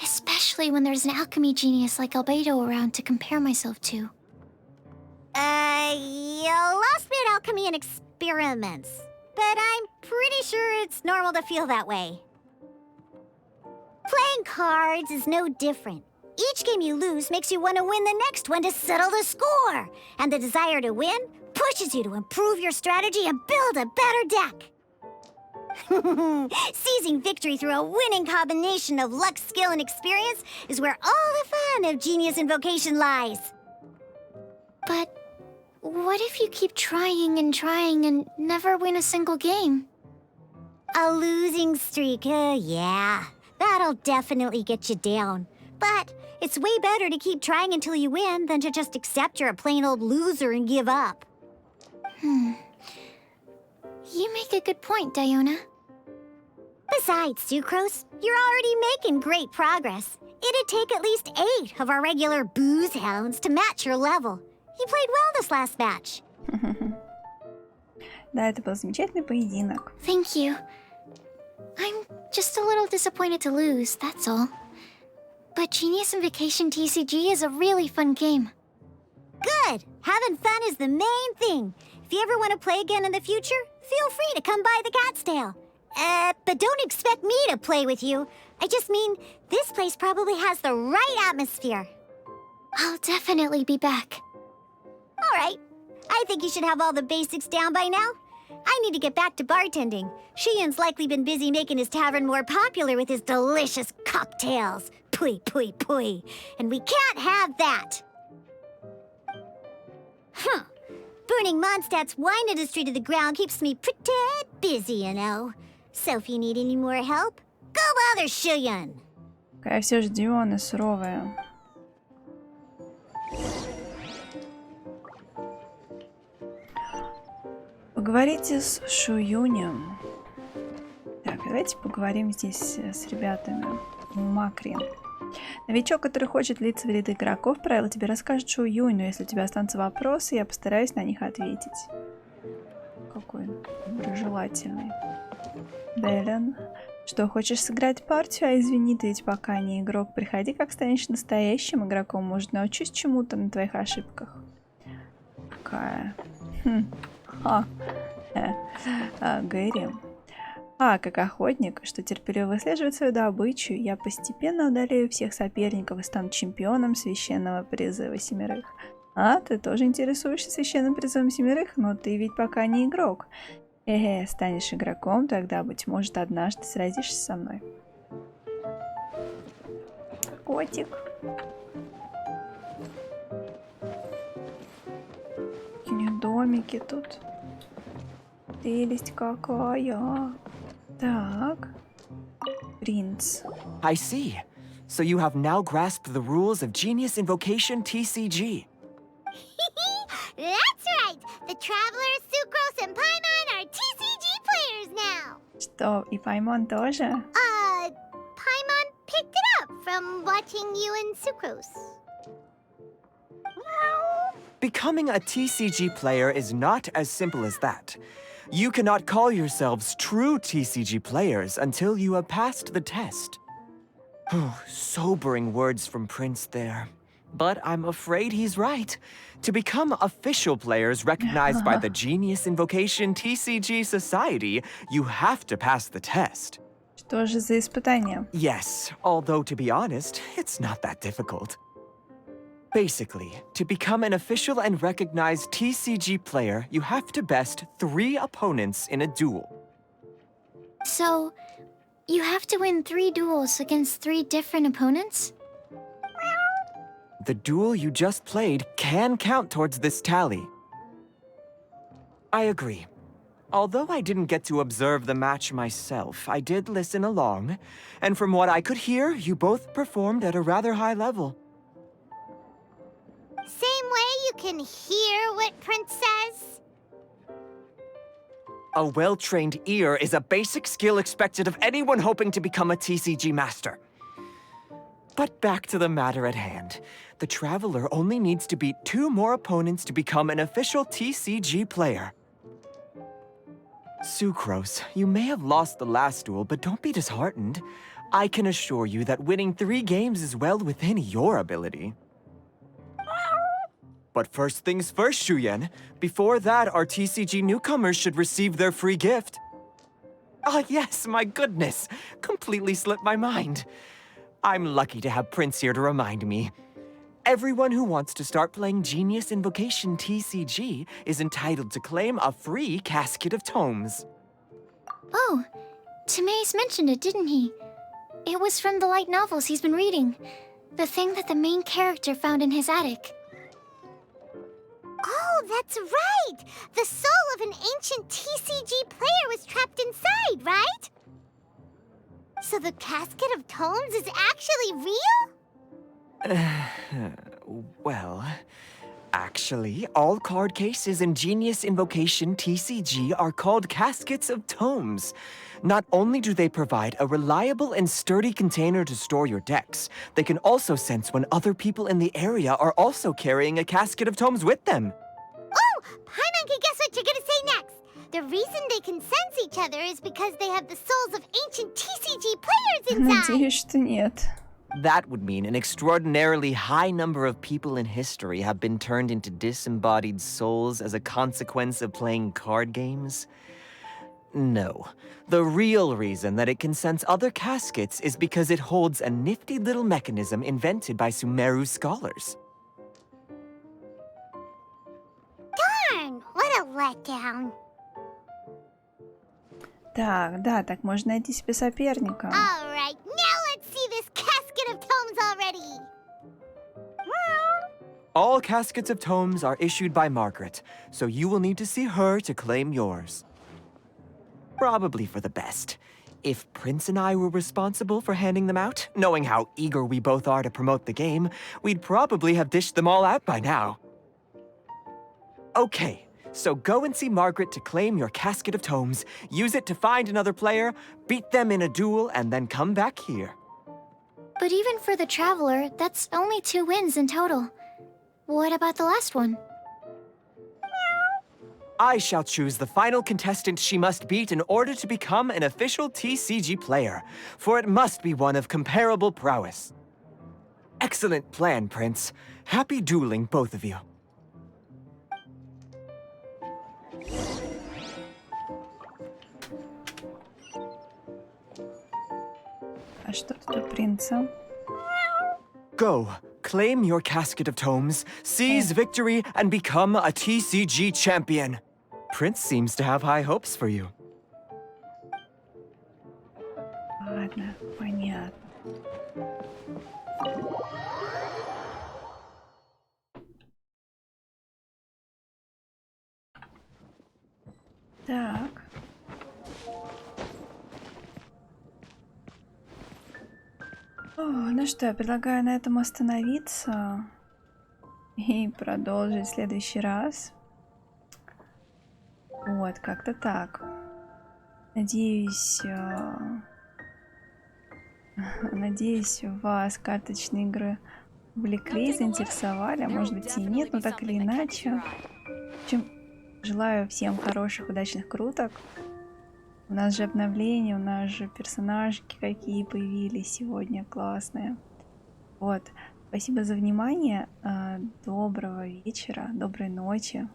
Especially when there's an alchemy genius like Albedo around to compare myself to. You lost me at alchemy and experiments. But I'm pretty sure it's normal to feel that way. Playing cards is no different. Each game you lose makes you want to win the next one to settle the score. And the desire to win pushes you to improve your strategy and build a better deck. Seizing victory through a winning combination of luck, skill, and experience is where all the fun of Genius Invocation lies. But what if you keep trying and never win a single game? A losing streak, yeah. That'll definitely get you down. But it's way better to keep trying until you win than to just accept you're a plain old loser and give up. You make a good point, Diona. Besides, Sucrose, you're already making great progress. It'd take at least 8 of our regular booze hounds to match your level. You played well this last match. Да, это был замечательный поединок. Thank you. I'm just a little disappointed to lose, that's all. But Genius Invocation TCG is a really fun game. Good! Having fun is the main thing. If you ever want to play again in the future, feel free to come by the Cat's Tail. But don't expect me to play with you. I just mean, this place probably has the right atmosphere. I'll definitely be back. All right. I think you should have all the basics down by now. I need to get back to bartending. Shiyan's likely been busy making his tavern more popular with his delicious cocktails. Pui, pui, pui. And we can't have that. Huh. Burning Mondstadt's wine industry to the ground keeps me pretty busy, you know. So if you need any more help, go bother Shiyan. Какая все же Диона суровая. Поговорите с Шуюнем. Так, давайте поговорим здесь с ребятами. Макри. Новичок, который хочет влиться в ряды игроков, правило тебе расскажет Шуюнь, но если у тебя останутся вопросы, я постараюсь на них ответить. Какой доброжелательный. Белен. Что, хочешь сыграть партию? А извини, ты ведь пока не игрок. Приходи, как станешь настоящим игроком. Может, научусь чему-то на твоих ошибках. Какая? Гэри. Как охотник, что терпеливо выслеживает свою добычу, я постепенно одолею всех соперников и стану чемпионом священного призыва семерых. Ты тоже интересуешься священным призывом семерых, но ты ведь пока не игрок. Станешь игроком, тогда, быть может, однажды сразишься со мной. Котик. Какие домики тут. Прелесть какая. Так. Принц. I see. So you have now grasped the rules of Genius Invocation TCG. That's right! The Travelers, Sucrose, and Paimon are TCG players now! Что, и Паймон тоже? Paimon picked it up from watching you and Sucrose. Becoming a TCG player is not as simple as that. You cannot call yourselves true TCG players until you have passed the test. Sobering words from Prince there. But I'm afraid he's right. To become official players recognized by the Genius Invocation TCG Society, you have to pass the test. Что же за испытание? Yes, although to be honest, it's not that difficult. Basically, to become an official and recognized TCG player, you have to best 3 opponents in a duel. So, you have to win 3 duels against 3 different opponents? The duel you just played can count towards this tally. I agree. Although I didn't get to observe the match myself, I did listen along, and from what I could hear, you both performed at a rather high level. Same way you can hear what Prince says? A well-trained ear is a basic skill expected of anyone hoping to become a TCG master. But back to the matter at hand. The Traveler only needs to beat 2 more opponents to become an official TCG player. Sucrose, you may have lost the last duel, but don't be disheartened. I can assure you that winning 3 games is well within your ability. But first things first, Shuyen. Before that, our TCG newcomers should receive their free gift. Ah, yes, my goodness. Completely slipped my mind. I'm lucky to have Prince here to remind me. Everyone who wants to start playing Genius Invocation TCG is entitled to claim a free casket of tomes. Oh, Timaeus mentioned it, didn't he? It was from the light novels he's been reading. The thing that the main character found in his attic. Oh, that's right! The soul of an ancient TCG player was trapped inside, right? So the casket of tomes is actually real? Well, actually, all card cases in Genius Invocation TCG are called caskets of tomes. Not only do they provide a reliable and sturdy container to store your decks, they can also sense when other people in the area are also carrying a casket of tomes with them. Oh, Paimon can guess what you're gonna say next. The reason they can sense each other is because they have the souls of ancient TCG players inside. Надеюсь, что нет. That would mean an extraordinarily high number of people in history have been turned into disembodied souls as a consequence of playing card games. No. The real reason that it can sense other caskets is because it holds a nifty little mechanism invented by Sumeru scholars. Darn, what a letdown. Так, да, так можно найти себе соперника. All right, now let's see this casket of tomes already. All caskets of tomes are issued by Margaret, so you will need to see her to claim yours. Probably for the best. If Prince and I were responsible for handing them out, knowing how eager we both are to promote the game, we'd probably have dished them all out by now. Okay, so go and see Margaret to claim your casket of tomes, use it to find another player, beat them in a duel, and then come back here. But even for the Traveler, that's only 2 wins in total. What about the last one? I shall choose the final contestant she must beat in order to become an official TCG player, for it must be one of comparable prowess. Excellent plan, Prince. Happy dueling, both of you. А что тут у принца? Go, claim your casket of tomes, seize victory, and become a TCG champion. Prince seems to have high hopes for you. Ладно, понятно. Так. О, ну что, я предлагаю на этом остановиться и продолжить в следующий раз. Вот, как-то так. Надеюсь, надеюсь, вас карточные игры увлекли, заинтересовали, а может быть и нет, но так или иначе. В общем, желаю всем хороших, удачных круток. У нас же обновления, у нас же персонажики какие появились сегодня, классные. Вот, спасибо за внимание, доброго вечера, доброй ночи,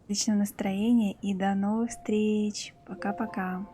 отличного настроения и до новых встреч. Пока-пока.